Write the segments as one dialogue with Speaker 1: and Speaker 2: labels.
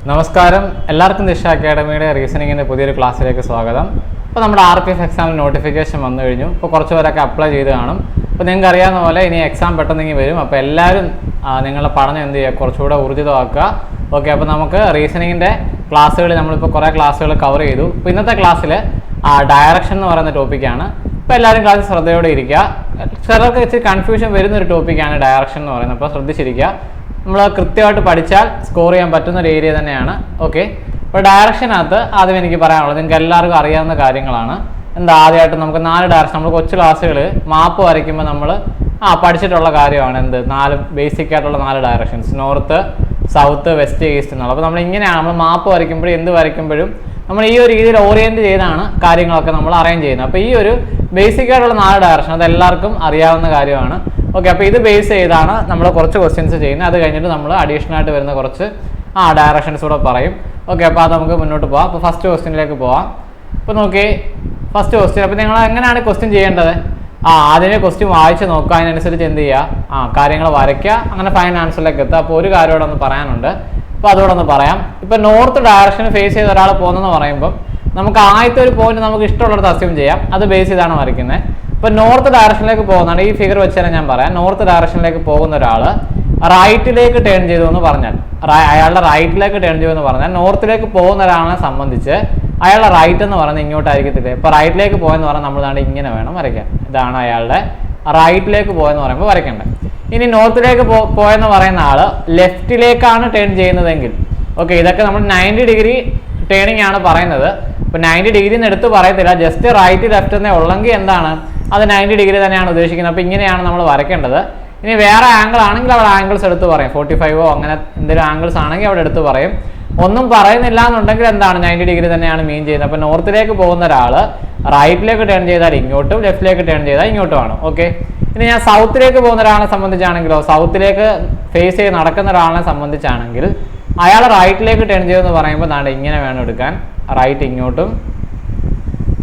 Speaker 1: നമസ്കാരം, എല്ലാവർക്കും ദിശ അക്കാഡമിയുടെ റീസണിങ്ങിൻ്റെ പുതിയൊരു ക്ലാസ്സിലേക്ക് സ്വാഗതം. ഇപ്പോൾ നമ്മുടെ RPF എക്സാമിന് നോട്ടിഫിക്കേഷൻ വന്നു കഴിഞ്ഞു. ഇപ്പോൾ കുറച്ച് പേരൊക്കെ അപ്ലൈ ചെയ്ത് കാണും. അപ്പോൾ നിങ്ങൾക്ക് അറിയാവുന്ന പോലെ ഇനി എക്സാം പെട്ടെന്നെങ്കിൽ വരും. അപ്പോൾ എല്ലാവരും നിങ്ങളുടെ പഠനം എന്ത് ചെയ്യുക, കുറച്ചുകൂടെ ഊർജിതമാക്കുക. ഓക്കെ, അപ്പോൾ നമുക്ക് റീസണിങ്ങിൻ്റെ ക്ലാസ്സുകൾ നമ്മളിപ്പോൾ കുറേ ക്ലാസ്സുകൾ കവർ ചെയ്തു. ഇപ്പോൾ ഇന്നത്തെ ക്ലാസ്സിൽ ഡയറക്ഷൻ എന്ന് പറയുന്ന ടോപ്പിക്കാണ്. ഇപ്പോൾ എല്ലാവരും ക്ലാസ്സിൽ ശ്രദ്ധയോടെ ഇരിക്കുക. ചിലർക്ക് ഇച്ചിരി കൺഫ്യൂഷൻ വരുന്നൊരു ടോപ്പിക്കാണ് ഡയറക്ഷൻ എന്ന് പറയുന്നത്. അപ്പോൾ ശ്രദ്ധിച്ചിരിക്കുക. നമ്മൾ കൃത്യമായിട്ട് പഠിച്ചാൽ സ്കോർ ചെയ്യാൻ പറ്റുന്ന ഒരു ഏരിയ തന്നെയാണ്. ഓക്കെ, അപ്പോൾ ഡയറക്ഷനകത്ത് ആദ്യം എനിക്ക് പറയാനുള്ളത്, നിങ്ങൾക്ക് എല്ലാവർക്കും അറിയാവുന്ന കാര്യങ്ങളാണ്. ആദ്യമായിട്ട് നമുക്ക് 4 ഡയറക്ഷൻ, നമ്മൾ കൊച്ചു ക്ലാസ്സുകൾ മാപ്പ് വരയ്ക്കുമ്പോൾ നമ്മൾ പഠിച്ചിട്ടുള്ള കാര്യമാണ്. 4 ബേസിക് ആയിട്ടുള്ള 4 directions: north, south, west, east എന്നുള്ളത്. അപ്പോൾ നമ്മൾ ഇങ്ങനെയാണ് നമ്മൾ മാപ്പ് വരയ്ക്കുമ്പോഴും വരയ്ക്കുമ്പോഴും നമ്മൾ ഈ ഒരു രീതിയിൽ ഓറിയൻറ്റ് ചെയ്താണ് കാര്യങ്ങളൊക്കെ നമ്മൾ അറേഞ്ച് ചെയ്യുന്നത്. അപ്പോൾ ഈ ഒരു ബേസിക് ആയിട്ടുള്ള 4 ഡയറക്ഷൻ അത് എല്ലാവർക്കും അറിയാവുന്ന കാര്യമാണ്. ഓക്കെ, അപ്പോൾ ഇത് ബേസ് ചെയ്താണ് നമ്മൾ കുറച്ച് ക്വസ്റ്റ്യൻസ് ചെയ്യുന്നത്. അത് കഴിഞ്ഞിട്ട് നമ്മൾ അഡീഷണൽ ആയിട്ട് വരുന്ന കുറച്ച് ഡയറക്ഷൻസ് കൂടെ പറയും. ഓക്കെ, അപ്പോൾ അത് നമുക്ക് മുന്നോട്ട് പോകാം. അപ്പോൾ ഫസ്റ്റ് ക്വസ്റ്റ്യനിലേക്ക് പോവാം. അപ്പോൾ നോക്കി ഫസ്റ്റ് ക്വസ്റ്റ്യൻ. അപ്പോൾ നിങ്ങൾ എങ്ങനെയാണ് ക്വസ്റ്റ്യൻ ചെയ്യേണ്ടത്? ആദ്യമേ ക്വസ്റ്റ്യൻ വായിച്ച് നോക്കുക, അതിനനുസരിച്ച് എന്ത് ചെയ്യുക, കാര്യങ്ങൾ വരയ്ക്കുക, അങ്ങനെ ഫൈനൽ ആൻസറിലേക്ക് എത്തുക. അപ്പോൾ ഒരു കാര്യം ഇവിടെ ഒന്ന് പറയാനുണ്ട്. അപ്പോൾ അതുകൂടെ ഒന്ന് പറയാം. ഇപ്പോൾ നോർത്ത് ഡയറക്ഷൻ ഫേസ് ചെയ്ത് ഒരാൾ പോകുന്നതെന്ന് പറയുമ്പോൾ നമുക്ക് ആദ്യത്തെ ഒരു പോയിന്റ് നമുക്ക് ഇഷ്ടമുള്ളിടത്ത് അസ്യൂം ചെയ്യാം. അത് ബേസ് ചെയ്താണ് വരയ്ക്കുന്നത്. ഇപ്പോൾ നോർത്ത് ഡയറക്ഷനിലേക്ക് പോകുന്നതാണ് ഈ ഫിഗർ വെച്ച് തന്നെ ഞാൻ പറയാം. നോർത്ത് ഡയറക്ഷനിലേക്ക് പോകുന്ന ഒരാൾ റൈറ്റിലേക്ക് ടേൺ ചെയ്തു എന്ന് പറഞ്ഞാൽ, അയാളുടെ റൈറ്റിലേക്ക് ടേൺ ചെയ്തു എന്ന് പറഞ്ഞാൽ, നോർത്തിലേക്ക് പോകുന്ന ഒരാളെ സംബന്ധിച്ച് അയാളുടെ റൈറ്റ് എന്ന് പറയുന്നത് ഇങ്ങോട്ടായിരിക്കത്തില്ലേ. ഇപ്പോൾ റൈറ്റിലേക്ക് പോയെന്ന് പറഞ്ഞാൽ നമ്മൾ ഇങ്ങനെ വേണം വരയ്ക്കാൻ. ഇതാണ് അയാളുടെ റൈറ്റിലേക്ക് പോയെന്ന് പറയുമ്പോൾ വരയ്ക്കേണ്ടത്. ഇനി നോർത്തിലേക്ക് പോയെന്ന് പറയുന്ന ആൾ ലെഫ്റ്റിലേക്കാണ് ടേൺ ചെയ്യുന്നതെങ്കിൽ, ഓക്കെ, ഇതൊക്കെ നമ്മൾ 90 ഡിഗ്രി ടേണിംഗ് ആണ് പറയുന്നത്. ഇപ്പോൾ 90 ഡിഗ്രി എന്ന് എടുത്ത് പറയത്തില്ല, ജസ്റ്റ് റൈറ്റ് ലെഫ്റ്റ് എന്നേ ഉള്ളെങ്കിൽ എന്താണ് അത് 90 ഡിഗ്രി തന്നെയാണ് ഉദ്ദേശിക്കുന്നത്. അപ്പോൾ ഇങ്ങനെയാണ് നമ്മൾ വരയ്ക്കേണ്ടത്. ഇനി വേറെ ആംഗിൾ ആണെങ്കിൽ അവിടെ ആംഗിൾസ് എടുത്ത് പറയും. 45 അങ്ങനെ എന്തെങ്കിലും ആംഗിൾസ് ആണെങ്കിൽ അവിടെ എടുത്ത് പറയും. ഒന്നും പറയുന്നില്ല എന്നുണ്ടെങ്കിൽ എന്താണ് 90 ഡിഗ്രി തന്നെയാണ് മീൻ ചെയ്യുന്നത്. അപ്പോൾ നോർത്തിലേക്ക് പോകുന്ന ഒരാൾ റൈറ്റിലേക്ക് ടേൺ ചെയ്താൽ ഇങ്ങോട്ടും, ലെഫ്റ്റിലേക്ക് ടേൺ ചെയ്താൽ ഇങ്ങോട്ടുമാണ്. ഓക്കെ, ഇനി ഞാൻ സൗത്തിലേക്ക് പോകുന്ന ഒരാളെ സംബന്ധിച്ചാണെങ്കിലോ, സൗത്തിലേക്ക് ഫേസ് ചെയ്ത് നടക്കുന്ന ഒരാളെ സംബന്ധിച്ചാണെങ്കിൽ അയാൾ റൈറ്റിലേക്ക് ടേൺ ചെയ്യുമെന്ന് പറയുമ്പോൾ ഇങ്ങനെ വേണം എടുക്കാൻ. റൈറ്റ് ഇങ്ങോട്ടും,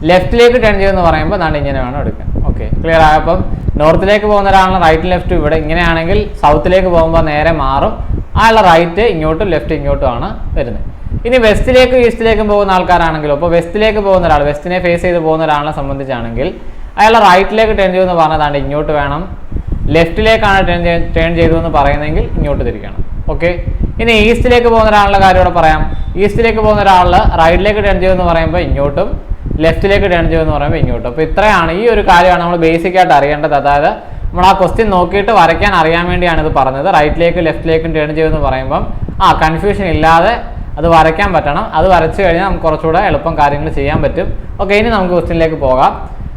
Speaker 1: ലെഫ്റ്റിലേക്ക് ടേൺ ചെയ്യുമെന്ന് പറയുമ്പോൾ ഇങ്ങനെ വേണം എടുക്കാൻ. ഓക്കെ, ക്ലിയർ ആയപ്പം നോർത്തിലേക്ക് പോകുന്ന ഒരാളെ റൈറ്റ് ലെഫ്റ്റ് ഇവിടെ ഇങ്ങനെയാണെങ്കിൽ സൗത്തിലേക്ക് പോകുമ്പോൾ നേരെ മാറും. അയാളുടെ റൈറ്റ് ഇങ്ങോട്ടും ലെഫ്റ്റ് ഇങ്ങോട്ടുമാണ് വരുന്നത്. ഇനി വെസ്റ്റിലേക്കും ഈസ്റ്റിലേക്കും പോകുന്ന ആൾക്കാരാണെങ്കിലോ, ഇപ്പോൾ വെസ്റ്റിലേക്ക് പോകുന്ന ഒരാൾ, വെസ്റ്റിനെ ഫേസ് ചെയ്ത് പോകുന്ന ഒരാളെ സംബന്ധിച്ചാണെങ്കിൽ അയാളുടെ റൈറ്റിലേക്ക് ടേൺ ചെയ്യുമെന്ന് പറഞ്ഞതാണ് ഇങ്ങോട്ട് വേണം. ലെഫ്റ്റിലേക്കാണ് ടേൺ ചെയ്തു എന്ന് പറയുന്നതെങ്കിൽ ഇങ്ങോട്ട് തിരിക്കണം. ഓക്കെ, ഇനി ഈസ്റ്റിലേക്ക് പോകുന്ന ഒരാളുടെ കാര്യം ഇവിടെ പറയാം. ഈസ്റ്റിലേക്ക് പോകുന്ന ഒരാൾ റൈറ്റിലേക്ക് ടേൺ ചെയ്യുമെന്ന് പറയുമ്പോൾ ഇങ്ങോട്ടും, ലെഫ്റ്റിലേക്ക് ടേൺ ചെയ്യുമെന്ന് പറയുമ്പോൾ ഇങ്ങോട്ടും. അപ്പോൾ ഇത്രയാണ്, ഈ ഒരു കാര്യമാണ് നമ്മൾ ബേസിക് ആയിട്ട് അറിയേണ്ടത്. അതായത് നമ്മൾ ആ ക്വസ്റ്റ്യൻ നോക്കിയിട്ട് വരയ്ക്കാൻ അറിയാൻ വേണ്ടിയാണ് ഇത് പറഞ്ഞത്. റൈറ്റിലേക്കും ലെഫ്റ്റിലേക്കും ടേൺ ചെയ്യുമെന്ന് പറയുമ്പം കൺഫ്യൂഷൻ ഇല്ലാതെ അത് വരയ്ക്കാൻ പറ്റണം. അത് വരച്ചു കഴിഞ്ഞാൽ നമുക്ക് കുറച്ചുകൂടെ എളുപ്പം കാര്യങ്ങൾ ചെയ്യാൻ പറ്റും. ഓക്കെ, ഇനി നമുക്ക് ക്വസ്റ്റ്യനിലേക്ക് പോകാം.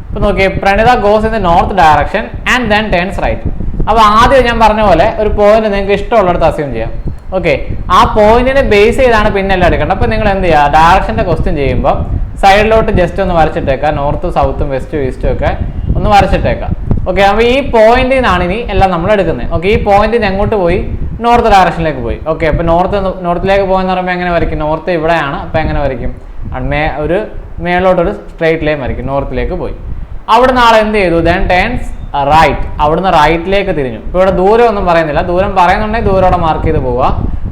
Speaker 1: ഇപ്പോൾ നോക്കിയേ, Pranitha goes in the north direction and then turns right. അപ്പോൾ ആദ്യം ഞാൻ പറഞ്ഞ പോലെ ഒരു പോയിന്റ് നിങ്ങൾക്ക് ഇഷ്ടമുള്ളിടത്ത് അസ്യൂം ചെയ്യാം. ഓക്കെ, ആ പോയിന്റിനെ ബേസ് ചെയ്താണ് പിന്നെല്ലാം എടുക്കേണ്ടത്. അപ്പോൾ നിങ്ങൾ എന്ത് ചെയ്യുക, ഡയറക്ഷൻ്റെ ക്വസ്റ്റ്യൻ ചെയ്യുമ്പോൾ സൈഡിലോട്ട് ജസ്റ്റ് ഒന്ന് വരച്ചിട്ടേക്കാം. നോർത്തും സൗത്തും വെസ്റ്റും ഈസ്റ്റും ഒക്കെ ഒന്ന് വരച്ചിട്ടേക്കാം. ഓക്കെ, അപ്പോൾ ഈ പോയിന്റിൽ നിന്നാണ് ഇനി എല്ലാം നമ്മൾ എടുക്കുന്നത്. ഓക്കെ, ഈ പോയിന്റിൽ നിന്ന് എങ്ങോട്ട് പോയി, നോർത്ത് ഡയറക്ഷനിലേക്ക് പോയി. ഓക്കെ, അപ്പോൾ നോർത്തിലേക്ക് പോയെന്ന് പറയുമ്പോൾ എങ്ങനെ വരയ്ക്കും? നോർത്ത് ഇവിടെയാണ്, അപ്പോൾ എങ്ങനെ വരയ്ക്കും? ഒരു മേളോട്ടൊരു സ്ട്രെയിറ്റ് ലൈൻ വരയ്ക്കും. നോർത്തിലേക്ക് പോയി. അവിടുന്ന് ആൾ എന്ത് ചെയ്തു? Then turns right. അവിടുന്ന് റൈറ്റിലേക്ക് തിരിഞ്ഞു. ഇപ്പോൾ ഇവിടെ ദൂരം ഒന്നും പറയുന്നില്ല. ദൂരം പറയുന്നുണ്ടെങ്കിൽ ദൂരോടെ മാർക്ക് ചെയ്ത് പോവുക.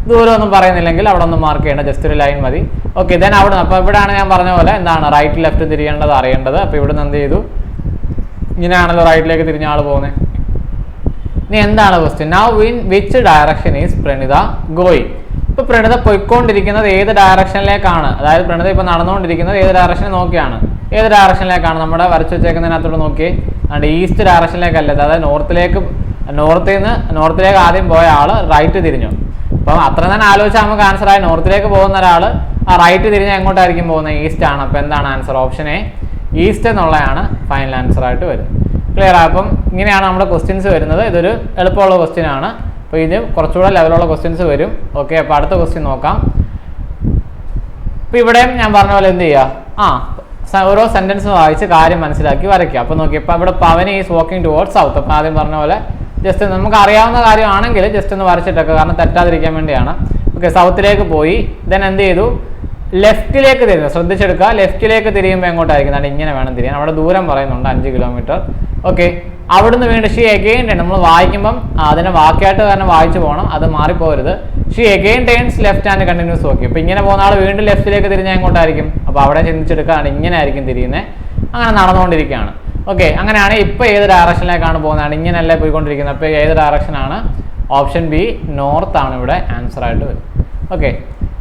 Speaker 1: ദൂരം ഒന്നും പറയുന്നില്ലെങ്കിൽ അവിടെ ഒന്നും മാർക്ക് ചെയ്യേണ്ട, ജസ്റ്റ് ഒരു ലൈൻ മതി. ഓക്കെ, ദെൻ അവിടുന്ന്, അപ്പോൾ ഇവിടെയാണ് ഞാൻ പറഞ്ഞ പോലെ എന്താണ് റൈറ്റ് ലെഫ്റ്റ് തിരിയേണ്ടത് അറിയേണ്ടത്. അപ്പോൾ ഇവിടുന്ന് എന്ത് ചെയ്തു? ഇങ്ങനെയാണല്ലോ റൈറ്റിലേക്ക് തിരിഞ്ഞ ആൾ പോകുന്നത്. ഇനി എന്താണ് question? Now in which direction is Pranitha going? ഇപ്പോൾ പ്രണിത പോയിക്കൊണ്ടിരിക്കുന്നത് ഏത് ഡയറക്ഷനിലേക്കാണ്? അതായത് പ്രണിത ഇപ്പോൾ നടന്നുകൊണ്ടിരിക്കുന്നത് ഏത് ഡയറക്ഷനെ നോക്കിയാണ്? ഏത് ഡയറക്ഷനിലേക്കാണ്? നമ്മുടെ വരച്ചു വെച്ചേക്കുന്നതിനകത്തോട് നോക്കി, അതുകൊണ്ട് ഈസ്റ്റ് ഡയറക്ഷനിലേക്കല്ല. അതായത് നോർത്തിലേക്ക് ആദ്യം പോയ ആൾ റൈറ്റ് തിരിഞ്ഞു. അപ്പം അത്ര തന്നെ ആലോചിച്ചാൽ നമുക്ക് ആൻസർ ആയി. നോർത്തിലേക്ക് പോകുന്ന ഒരാൾ റൈറ്റ് തിരിഞ്ഞാൽ എങ്ങോട്ടായിരിക്കും പോകുന്നത്? ഈസ്റ്റ് ആണ്. അപ്പോൾ എന്താണ് ആൻസർ? ഓപ്ഷൻ എ, ഈസ്റ്റ് എന്നുള്ളതാണ് ഫൈനൽ ആൻസർ ആയിട്ട് വരുന്നത്. ക്ലിയർ ആയി? അപ്പം ഇങ്ങനെയാണ് നമ്മുടെ ക്വസ്റ്റ്യൻസ് വരുന്നത്. ഇതൊരു എളുപ്പമുള്ള ക്വസ്റ്റ്യൻ ആണ്. അപ്പോൾ ഇത് കുറച്ചുകൂടെ ലെവലുള്ള ക്വസ്റ്റ്യൻസ് വരും. ഓക്കെ, അപ്പോൾ അടുത്ത ക്വസ്റ്റ്യൻ നോക്കാം. അപ്പോൾ ഇവിടെയും ഞാൻ പറഞ്ഞ പോലെ എന്ത് ചെയ്യുക, ഓരോ സെൻറ്റൻസ് വായിച്ച് കാര്യം മനസ്സിലാക്കി വരയ്ക്കുക. അപ്പോൾ നോക്കി, ഇപ്പോൾ ഇവിടെ പവൻ ഈസ് വാക്കിംഗ് ടുവേർഡ്സ് സൗത്ത്. അപ്പോൾ ആദ്യം പറഞ്ഞ പോലെ ജസ്റ്റ് നമുക്ക് അറിയാവുന്ന കാര്യമാണെങ്കിൽ ജസ്റ്റ് ഒന്ന് വരച്ചിട്ടൊക്കെ, കാരണം തെറ്റാതിരിക്കാൻ വേണ്ടിയാണ്. ഓക്കെ, സൗത്തിലേക്ക് പോയി. ദെൻ എന്ത് ചെയ്തു? ലെഫ്റ്റിലേക്ക് തിരിഞ്ഞു. ശ്രദ്ധിച്ചെടുക്കുക, ലെഫ്റ്റിലേക്ക് തിരിയുമ്പോൾ എങ്ങോട്ടായിരിക്കും? ഇങ്ങനെ വേണം തിരിയാൻ. അവിടെ ദൂരം പറയുന്നുണ്ട് 5 കിലോമീറ്റർ. ഓക്കെ, അവിടുന്ന് വീണ്ടും ഷീ അഗെയിൻ. നമ്മൾ വായിക്കുമ്പം അതിനെ വാക്കായിട്ട് തന്നെ വായിച്ചു പോകണം, അത് മാറിപ്പോകരുത്. She again turns left and continues walking. അപ്പോൾ ഇങ്ങനെ പോകുന്ന ആൾ വീണ്ടും ലെഫ്റ്റിലേക്ക് തിരിഞ്ഞാൽ എങ്ങോട്ടായിരിക്കും? അപ്പോൾ അവിടെ ചിന്തിച്ചെടുക്കുകയാണ്, ഇങ്ങനെ ആയിരിക്കും തിരിയുന്നത്. അങ്ങനെ നടന്നുകൊണ്ടിരിക്കുകയാണ്. ഓക്കെ, അങ്ങനെയാണ് ഇപ്പോൾ ഏത് ഡയറക്ഷനിലേക്കാണ് പോകുന്നതാണ്? ഇങ്ങനെയല്ലേ പോയിക്കൊണ്ടിരിക്കുന്നത്. അപ്പോൾ ഏത് ഡയറക്ഷനാണ്? ഓപ്ഷൻ ബി നോർത്ത് ആണ് ഇവിടെ ആൻസർ ആയിട്ട് വരും. ഓക്കെ,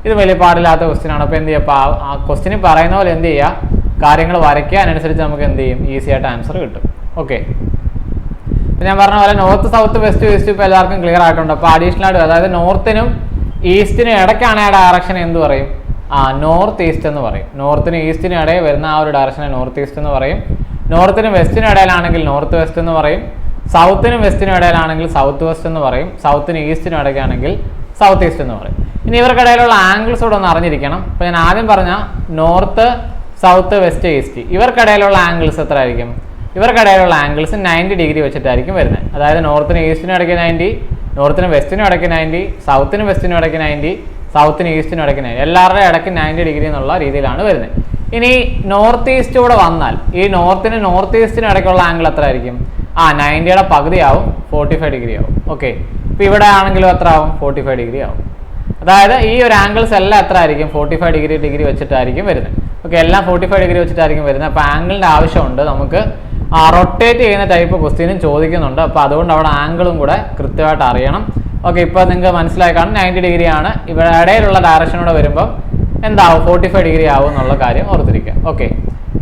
Speaker 1: ഇത് വലിയ പാടില്ലാത്ത ക്വസ്റ്റ്യൻ ആണ്. അപ്പോൾ എന്ത് ചെയ്യുക? അപ്പോൾ ആ ക്വസ്റ്റ്യന് പറയുന്ന പോലെ എന്ത് ചെയ്യുക? കാര്യങ്ങൾ വരയ്ക്കുക, അതിനനുസരിച്ച് നമുക്ക് എന്ത് ചെയ്യും? ഈസി ആയിട്ട് ആൻസർ കിട്ടും. ഓക്കെ, ഞാൻ പറഞ്ഞ പോലെ നോർത്ത് സൗത്ത് വെസ്റ്റ് ഈസ്റ്റ് ഇപ്പോൾ എല്ലാവർക്കും ക്ലിയർ ആയിട്ടുണ്ട്. അപ്പോൾ അഡീഷണൽ ആയിട്ട് അതായത് നോർത്തിനും ഈസ്റ്റിനും ഇടയ്ക്കാണ് ആ ഡയറക്ഷൻ എന്ത് പറയും? നോർത്ത് ഈസ്റ്റ് എന്ന് പറയും. നോർത്തിനും ഈസ്റ്റിനും ഇടയിൽ വരുന്ന ആ ഒരു ഡയറക്ഷനെ നോർത്ത് ഈസ്റ്റ് എന്ന് പറയും. നോർത്തിനും വെസ്റ്റിനും ഇടയിലാണെങ്കിൽ നോർത്ത് വെസ്റ്റ് എന്ന് പറയും. സൗത്തിനും വെസ്റ്റിനും ഇടയിലാണെങ്കിൽ സൗത്ത് വെസ്റ്റ് എന്ന് പറയും. സൗത്തിനും ഈസ്റ്റിനും ഇടയ്ക്കാണെങ്കിൽ സൗത്ത് ഈസ്റ്റ് എന്ന് പറയും. ഇനി ഇവർക്കിടയിലുള്ള ആംഗിൾസ് കൂടെ ഒന്ന് അറിഞ്ഞിരിക്കണം. അപ്പോൾ ഞാൻ ആദ്യം പറഞ്ഞ നോർത്ത് സൗത്ത് വെസ്റ്റ് ഈസ്റ്റ് ഇവർക്കിടയിലുള്ള ആംഗിൾസ് എത്ര ആയിരിക്കും? ഇവർക്കിടയിലുള്ള ആംഗിൾസ് 90 ഡിഗ്രി വെച്ചിട്ടായിരിക്കും വരുന്നത്. അതായത് നോർത്തിനും ഈസ്റ്റിനും ഇടയ്ക്ക് 90, നോർത്തിനും വെസ്റ്റിനും ഇടയ്ക്ക് 90, സൗത്തിനും വെസ്റ്റിനും ഇടയ്ക്ക് 90, സൗത്തിനും ഈസ്റ്റിനും ഇടയ്ക്ക് 90. എല്ലാവരുടെയും ഇടയ്ക്ക് 90 ഡിഗ്രി എന്നുള്ള രീതിയിലാണ് വരുന്നത്. ഇനി നോർത്ത് ഈസ്റ്റ് കൂടെ വന്നാൽ ഈ നോർത്തിനും നോർത്ത് ഈസ്റ്റിനും ഇടയ്ക്കുള്ള ആംഗിൾ എത്ര ആയിരിക്കും? 90യുടെ പകുതിയാവും, 45 ഡിഗ്രി ആവും. ഓക്കെ, ഇപ്പോൾ ഇവിടെ ആണെങ്കിലും എത്ര ആവും? 45 ഡിഗ്രി ആവും. അതായത് ഈ ഒരു ആംഗിൾസ് എല്ലാം എത്ര ആയിരിക്കും? 45 ഡിഗ്രി വെച്ചിട്ടായിരിക്കും വരുന്നത്. ഓക്കെ, എല്ലാം 45 ഡിഗ്രി വെച്ചിട്ടായിരിക്കും വരുന്നത്. അപ്പോൾ ആംഗിളിൻ്റെ ആവശ്യമുണ്ട് നമുക്ക്. റൊട്ടേറ്റ് ചെയ്യുന്ന ടൈപ്പ് ക്വസ്റ്റ്യനും ചോദിക്കുന്നുണ്ട്. അപ്പോൾ അതുകൊണ്ട് അവിടെ ആംഗിളും കൂടെ കൃത്യമായിട്ട് അറിയണം. ഓക്കെ, ഇപ്പോൾ നിങ്ങൾക്ക് മനസ്സിലായി കാണും 90 ഡിഗ്രി ആണ്. ഇവിടെ ഇടയിലുള്ള ഡയറക്ഷനോടെ വരുമ്പോൾ എന്താവും? 45 ഡിഗ്രി ആവും എന്നുള്ള കാര്യം ഓർത്തിരിക്കുക. ഓക്കെ,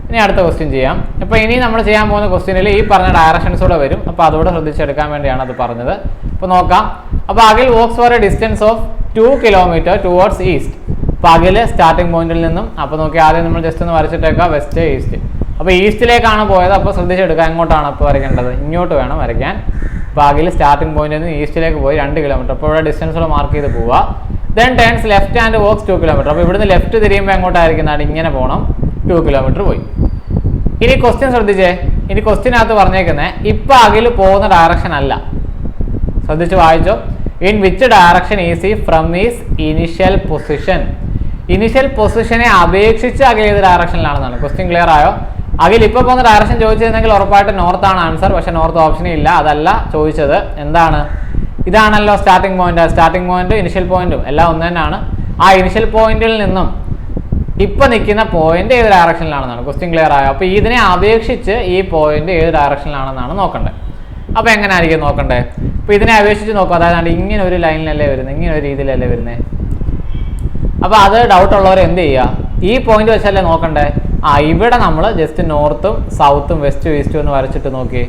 Speaker 1: ഇനി അടുത്ത ക്വസ്റ്റ്യൻ ചെയ്യാം. ഇപ്പോൾ ഇനി നമ്മൾ ചെയ്യാൻ പോകുന്ന ക്വസ്റ്റ്യനിൽ ഈ പറഞ്ഞ ഡയറക്ഷൻസ് കൂടെ വരും. അപ്പോൾ അതുകൂടെ ശ്രദ്ധിച്ചെടുക്കാൻ വേണ്ടിയാണ് അത് പറഞ്ഞത്. അപ്പോൾ നോക്കാം. അപ്പോൾ Akhil walks for a distance of 2 kilometre towards east. അപ്പോൾ അഖിൽ സ്റ്റാർട്ടിംഗ് പോയിന്റിൽ നിന്നും അപ്പോൾ നോക്കി ആദ്യം നമ്മൾ ജസ്റ്റ് ഒന്ന് വരച്ചിട്ടേക്കാം വെസ്റ്റ് ഈസ്റ്റ്. അപ്പോൾ ഈസ്റ്റിലേക്കാണ് പോയത്. അപ്പോൾ ശ്രദ്ധിച്ചെടുക്കുക എങ്ങോട്ടാണ് അപ്പോൾ വരയ്ക്കേണ്ടത്? ഇങ്ങോട്ട് വേണം വരയ്ക്കാൻ. അപ്പോൾ അഖിൽ സ്റ്റാർട്ടിംഗ് പോയിന്റിൽ നിന്ന് ഈസ്റ്റിലേക്ക് പോയി 2 കിലോമീറ്റർ. അപ്പോൾ ഇവിടെ ഡിസ്റ്റൻസുകൾ മാർക്ക് ചെയ്ത് പോവുക. Then turns left and walks 2 kilometre. അപ്പോൾ ഇവിടുന്ന് ലെഫ്റ്റ് തിരിയുമ്പോൾ എങ്ങോട്ടായിരിക്കുന്നതാണ്? ഇങ്ങനെ പോകണം. 2 കിലോമീറ്റർ പോയി. ഇനി ക്വസ്റ്റ്യൻ ശ്രദ്ധിച്ചേ. ഇനി ക്വസ്റ്റ്യനകത്ത് പറഞ്ഞേക്കുന്നത് ഇപ്പം അഖിൽ പോകുന്ന ഡയറക്ഷൻ അല്ല. ശ്രദ്ധിച്ച് വായിച്ചോ. In which direction is he from is initial position? Initial പൊസിഷനെ അപേക്ഷിച്ച് അഖിൽ ഏത് ഡയറക്ഷനിലാണെന്നാണ് ക്വസ്റ്റ്യൻ. ക്ലിയർ ആയോ? അഖിൽ ഇപ്പോൾ പോകുന്ന ഡയറക്ഷൻ ചോദിച്ചിരുന്നെങ്കിൽ ഉറപ്പായിട്ട് നോർത്താണ് ആൻസർ. പക്ഷേ നോർത്ത് ഓപ്ഷനേ ഇല്ല. അതല്ല ചോദിച്ചത്. എന്താണ്? ഇതാണല്ലോ starting point. Starting point initial പോയിന്റും എല്ലാം ഒന്ന് തന്നെയാണ്. ആ ഇനിഷ്യൽ പോയിന്റിൽ നിന്നും ഇപ്പം നിൽക്കുന്ന പോയിന്റ് ഏത് ഡയറക്ഷനിലാണെന്നാണ് ക്വസ്റ്റ്യൻ. ക്ലിയർ ആയോ? അപ്പോൾ ഇതിനെ അപേക്ഷിച്ച് ഈ പോയിന്റ് ഏത് ഡയറക്ഷനിലാണെന്നാണ് നോക്കേണ്ടത്. അപ്പോൾ എങ്ങനെ ആയിരിക്കും നോക്കണ്ടേ? അപ്പോൾ ഇതിനെ അപേക്ഷിച്ച് നോക്കുക. അതായത് ഇങ്ങനെ ഒരു ലൈനിലല്ലേ വരുന്നത്, ഇങ്ങനെ ഒരു രീതിയിലല്ലേ വരുന്നത്. അപ്പോൾ അത് ഡൗട്ട് ഉള്ളവർ എന്ത് ചെയ്യുക? ഈ പോയിന്റ് വെച്ചല്ലേ നോക്കണ്ടേ? ഇവിടെ നമ്മൾ ജസ്റ്റ് നോർത്തും സൗത്തും വെസ്റ്റും ഈസ്റ്റും ഒന്ന് വരച്ചിട്ട് നോക്കി.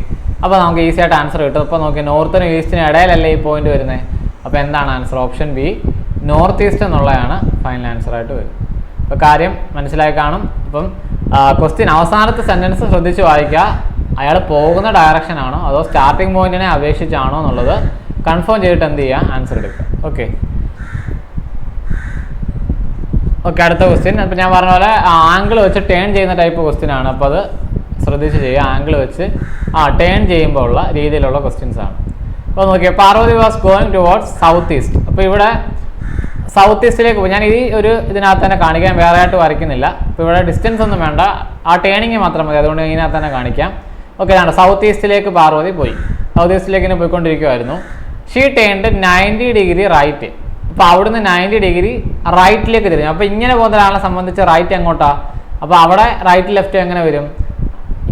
Speaker 1: അപ്പോൾ നമുക്ക് ഈസി ആയിട്ട് ആൻസർ കിട്ടും. അപ്പോൾ നോക്കി നോർത്തിനും ഈസ്റ്റിനും ഇടയിലല്ലേ ഈ പോയിന്റ് വരുന്നത്. അപ്പോൾ എന്താണ് answer? Option B north east എന്നുള്ളതാണ് ഫൈനൽ ആൻസർ ആയിട്ട് വരും. അപ്പോൾ കാര്യം മനസ്സിലായി കാണും. അപ്പം ക്വസ്റ്റ്യൻ അവസാനത്തെ സെൻറ്റൻസ് ശ്രദ്ധിച്ച് വായിക്കുക. അയാൾ പോകുന്ന ഡയറക്ഷൻ ആണോ അതോ സ്റ്റാർട്ടിംഗ് പോയിന്റിനെ അപേക്ഷിച്ചാണോ എന്നുള്ളത് കൺഫേം ചെയ്തിട്ട് എന്ത് ചെയ്യുക? ആൻസർ എടുക്കുക. ഓക്കെ, അടുത്ത ക്വസ്റ്റ്യൻ. അപ്പോൾ ഞാൻ പറഞ്ഞ പോലെ ആംഗിൾ വെച്ച് ടേൺ ചെയ്യുന്ന ടൈപ്പ് ക്വസ്റ്റ്യൻ ആണ്. അപ്പോൾ അത് ശ്രദ്ധിച്ച് ചെയ്യുക. ആംഗിൾ വെച്ച് ടേൺ ചെയ്യുമ്പോൾ ഉള്ള രീതിയിലുള്ള ക്വസ്റ്റ്യൻസ് ആണ്. അപ്പോൾ നോക്കിയാൽ Parvathi was going towards south east. അപ്പോൾ ഇവിടെ സൗത്ത് ഈസ്റ്റിലേക്ക് പോകും. ഞാൻ ഈ ഒരു ഇതിനകത്ത് തന്നെ കാണിക്കാൻ, വേറെ ആയിട്ട് വരയ്ക്കുന്നില്ല. അപ്പോൾ ഇവിടെ ഡിസ്റ്റൻസ് ഒന്നും വേണ്ട, ആ ടേണിങ് മാത്രം മതി. അതുകൊണ്ട് ഇതിനകത്ത് തന്നെ കാണിക്കാം. ഓക്കെ, ആണ് സൗത്ത് ഈസ്റ്റിലേക്ക് പാർവതി പോയി. സൗത്ത് ഈസ്റ്റിലേക്ക് ഇങ്ങനെ പോയിക്കൊണ്ടിരിക്കുമായിരുന്നു. She turned 90 degree right. അപ്പോൾ അവിടുന്ന് 90 ഡിഗ്രി റൈറ്റിലേക്ക് തിരിഞ്ഞു. അപ്പോൾ ഇങ്ങനെ പോകുന്ന ഒരാളെ സംബന്ധിച്ച് റൈറ്റ് എങ്ങോട്ടാണ്? അപ്പോൾ അവിടെ റൈറ്റ് ലെഫ്റ്റ് എങ്ങനെ വരും?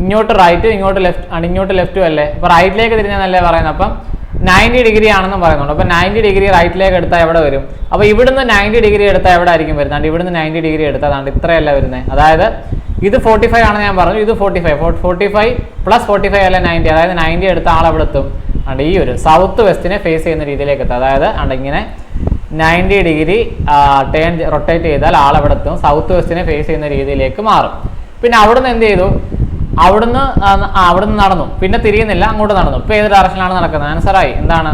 Speaker 1: ഇങ്ങോട്ട് റൈറ്റും ഇങ്ങോട്ട് ലെഫ്റ്റ് ആണ്, ഇങ്ങോട്ട് ലെഫ്റ്റും അല്ലേ. അപ്പോൾ റൈറ്റിലേക്ക് തിരിഞ്ഞെന്നല്ലേ പറയുന്നത്. അപ്പം 90 ഡിഗ്രി ആണെന്നും പറയുന്നുണ്ട്. അപ്പോൾ 90 ഡിഗ്രി റൈറ്റിലേക്ക് എടുത്താൽ എവിടെ വരും? അപ്പോൾ ഇവിടുന്ന് 90 ഡിഗ്രി എടുത്താൽ എവിടെ ആയിരിക്കും വരുന്നത്? ഇവിടുന്ന് 90 ഡിഗ്രി എടുത്താൽ ഇത്രയല്ല വരുന്നത്. അതായത് ഇത് 45 ആണെന്ന് ഞാൻ പറഞ്ഞു, ഇത് 45 പ്ലസ് 45 അല്ല 90. അതായത് 90 എടുത്ത ആളെവിടെ എത്തും? ഈ ഒരു സൗത്ത് വെസ്റ്റിനെ ഫേസ് ചെയ്യുന്ന രീതിയിലേക്ക് എത്തും. അതായത് ഇങ്ങനെ 90 ഡിഗ്രി റൊട്ടേറ്റ് ചെയ്താൽ ആളെവിടെ എത്തും? സൗത്ത് വെസ്റ്റിനെ ഫേസ് ചെയ്യുന്ന രീതിയിലേക്ക് മാറും. പിന്നെ അവിടുന്ന് എന്ത് ചെയ്തു? അവിടുന്ന് നടന്നു, പിന്നെ തിരിയുന്നില്ല, അങ്ങോട്ട് നടന്നു. ഇപ്പോൾ ഏത് ഡയറക്ഷനിലാണ് നടക്കുന്നത്? ആൻസറായി. എന്താണ്?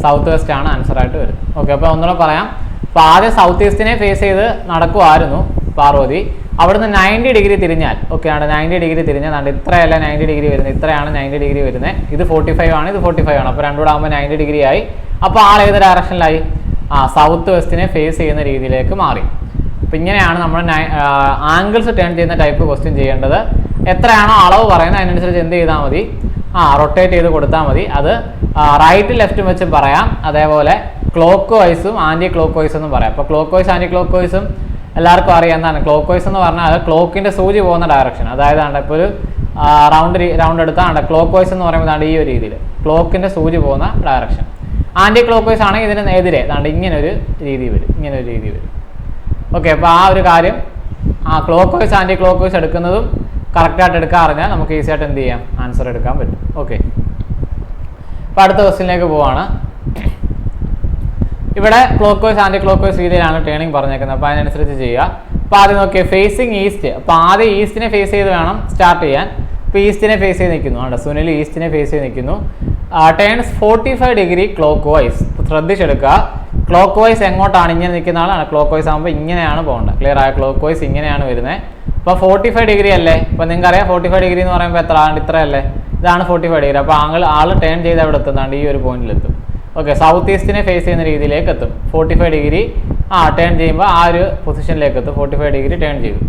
Speaker 1: സൗത്ത് വെസ്റ്റ് ആണ് ആൻസറായിട്ട് വരും. ഓക്കെ, അപ്പോൾ ഒന്നുകൂടെ പറയാം. അപ്പോൾ ആദ്യം സൗത്ത് ഈസ്റ്റിനെ ഫേസ് ചെയ്ത് നടക്കുമായിരുന്നു പാർവതി. അവിടുന്ന് 90 ഡിഗ്രി തിരിഞ്ഞാൽ, ഓക്കെ ആണ് 90 ഡിഗ്രി തിരിഞ്ഞാൽ ഇത്രയല്ല 90 ഡിഗ്രി വരുന്നത്, ഇത്രയാണ് 90 ഡിഗ്രി വരുന്നത്. ഇത് 45 ആണ്, ഇത് 45 ആണ്. അപ്പോൾ രണ്ടും കൂടെ ആകുമ്പോൾ 90 ഡിഗ്രി ആയി. അപ്പോൾ ആൾ ഏത് ഡയറക്ഷനിലായി? സൗത്ത് വെസ്റ്റിനെ ഫേസ് ചെയ്യുന്ന രീതിയിലേക്ക് മാറി. അപ്പോൾ ഇങ്ങനെയാണ് നമ്മൾ ആംഗിൾസ് ടേൺ ചെയ്യുന്ന ടൈപ്പ് ക്വസ്റ്റ്യൻ ചെയ്യേണ്ടത്. എത്രയാണോ അളവ് പറയുന്നത് അതിനനുസരിച്ച് എന്ത് ചെയ്താൽ മതി? റൊട്ടേറ്റ് ചെയ്ത് കൊടുത്താൽ മതി. അത് റൈറ്റ് ലെഫ്റ്റും വെച്ച് പറയാം. അതേപോലെ ക്ലോക്ക് വൈസും ആൻറ്റി ക്ലോക്ക് വൈസും എന്നും പറയാം. അപ്പോൾ ക്ലോക്ക് വൈസ് ആൻറ്റി ക്ലോക്ക് വൈസും എല്ലാവർക്കും അറിയാം. എന്താണ് ക്ലോക്ക് വൈസ് എന്ന് പറഞ്ഞാൽ? അത് ക്ലോക്കിൻ്റെ സൂചി പോകുന്ന ഡയറക്ഷൻ. അതായത് ഇപ്പോൾ ഒരു റൗണ്ട് എടുത്താൽ ക്ലോക്ക് വൈസ് എന്ന് പറയുമ്പോൾ ഈ ഒരു രീതിയിൽ ക്ലോക്കിൻ്റെ സൂചി പോകുന്ന ഡയറക്ഷൻ. ആൻറ്റി ക്ലോക്ക് വൈസ് ആണെങ്കിൽ ഇതിന് എതിരെ ഇങ്ങനെ ഒരു രീതി വരും. ഓക്കെ, അപ്പോൾ ആ ഒരു കാര്യം clockwise anticlockwise എടുക്കുന്നതും കറക്റ്റായിട്ട് എടുക്കാൻ അറിഞ്ഞാൽ നമുക്ക് ഈസി ആയിട്ട് എന്ത് ചെയ്യാം? ആൻസർ എടുക്കാൻ പറ്റും. ഓക്കെ, അപ്പോൾ അടുത്ത ക്വസ്റ്റ്യനിലേക്ക് പോവാണ്. ഇവിടെ clockwise anticlockwise രീതിയിലാണ് ടേണിംഗ് പറഞ്ഞേക്കുന്നത്. അപ്പോൾ അതിനനുസരിച്ച് ചെയ്യുക. അപ്പോൾ ആദ്യം നോക്കിയാൽ ഫേസിങ് ഈസ്റ്റ്. അപ്പോൾ ആദ്യം ഈസ്റ്റിനെ ഫേസ് ചെയ്ത് വേണം സ്റ്റാർട്ട് ചെയ്യാൻ. ഇപ്പോൾ ഈസ്റ്റിനെ ഫേസ് ചെയ്ത് നിൽക്കുന്നു. സുനിൽ ഈസ്റ്റിനെ ഫേസ് ചെയ്ത് നിൽക്കുന്നു. Turns 45 degree clockwise. ശ്രദ്ധിച്ചെടുക്കുക, ക്ലോക്ക് വൈസ് എങ്ങോട്ടാണ്? ഇങ്ങനെ നിൽക്കുന്ന ആളാണ്. ക്ലോക്ക് വൈസ് ആകുമ്പോൾ ഇങ്ങനെയാണ് പോകേണ്ടത്. ക്ലിയർ ആയ? ക്ലോക്ക് വൈസ് ഇങ്ങനെയാണ് വരുന്നത്. അപ്പോൾ 45 ഡിഗ്രി അല്ലേ? അപ്പോൾ നിങ്ങൾക്കറിയാം 45 ഡിഗ്രി എന്ന് പറയുമ്പോൾ എത്ര ഇത്രയല്ലേ? ഇതാണ് 45 ഡിഗ്രി. അപ്പോൾ ആൾ ടേൺ ചെയ്ത് അവിടെ എത്തുന്നതാണ്, ഈ ഒരു പോയിന്റിലെത്തും. ഓക്കെ, സൗത്ത് ഈസ്റ്റിനെ ഫേസ് ചെയ്യുന്ന രീതിയിലേക്ക് എത്തും. 45 ഡിഗ്രി ടേൺ ചെയ്യുമ്പോൾ ആ ഒരു പൊസിഷനിലേക്ക് എത്തും. 45 ഡിഗ്രി ടേൺ ചെയ്തു.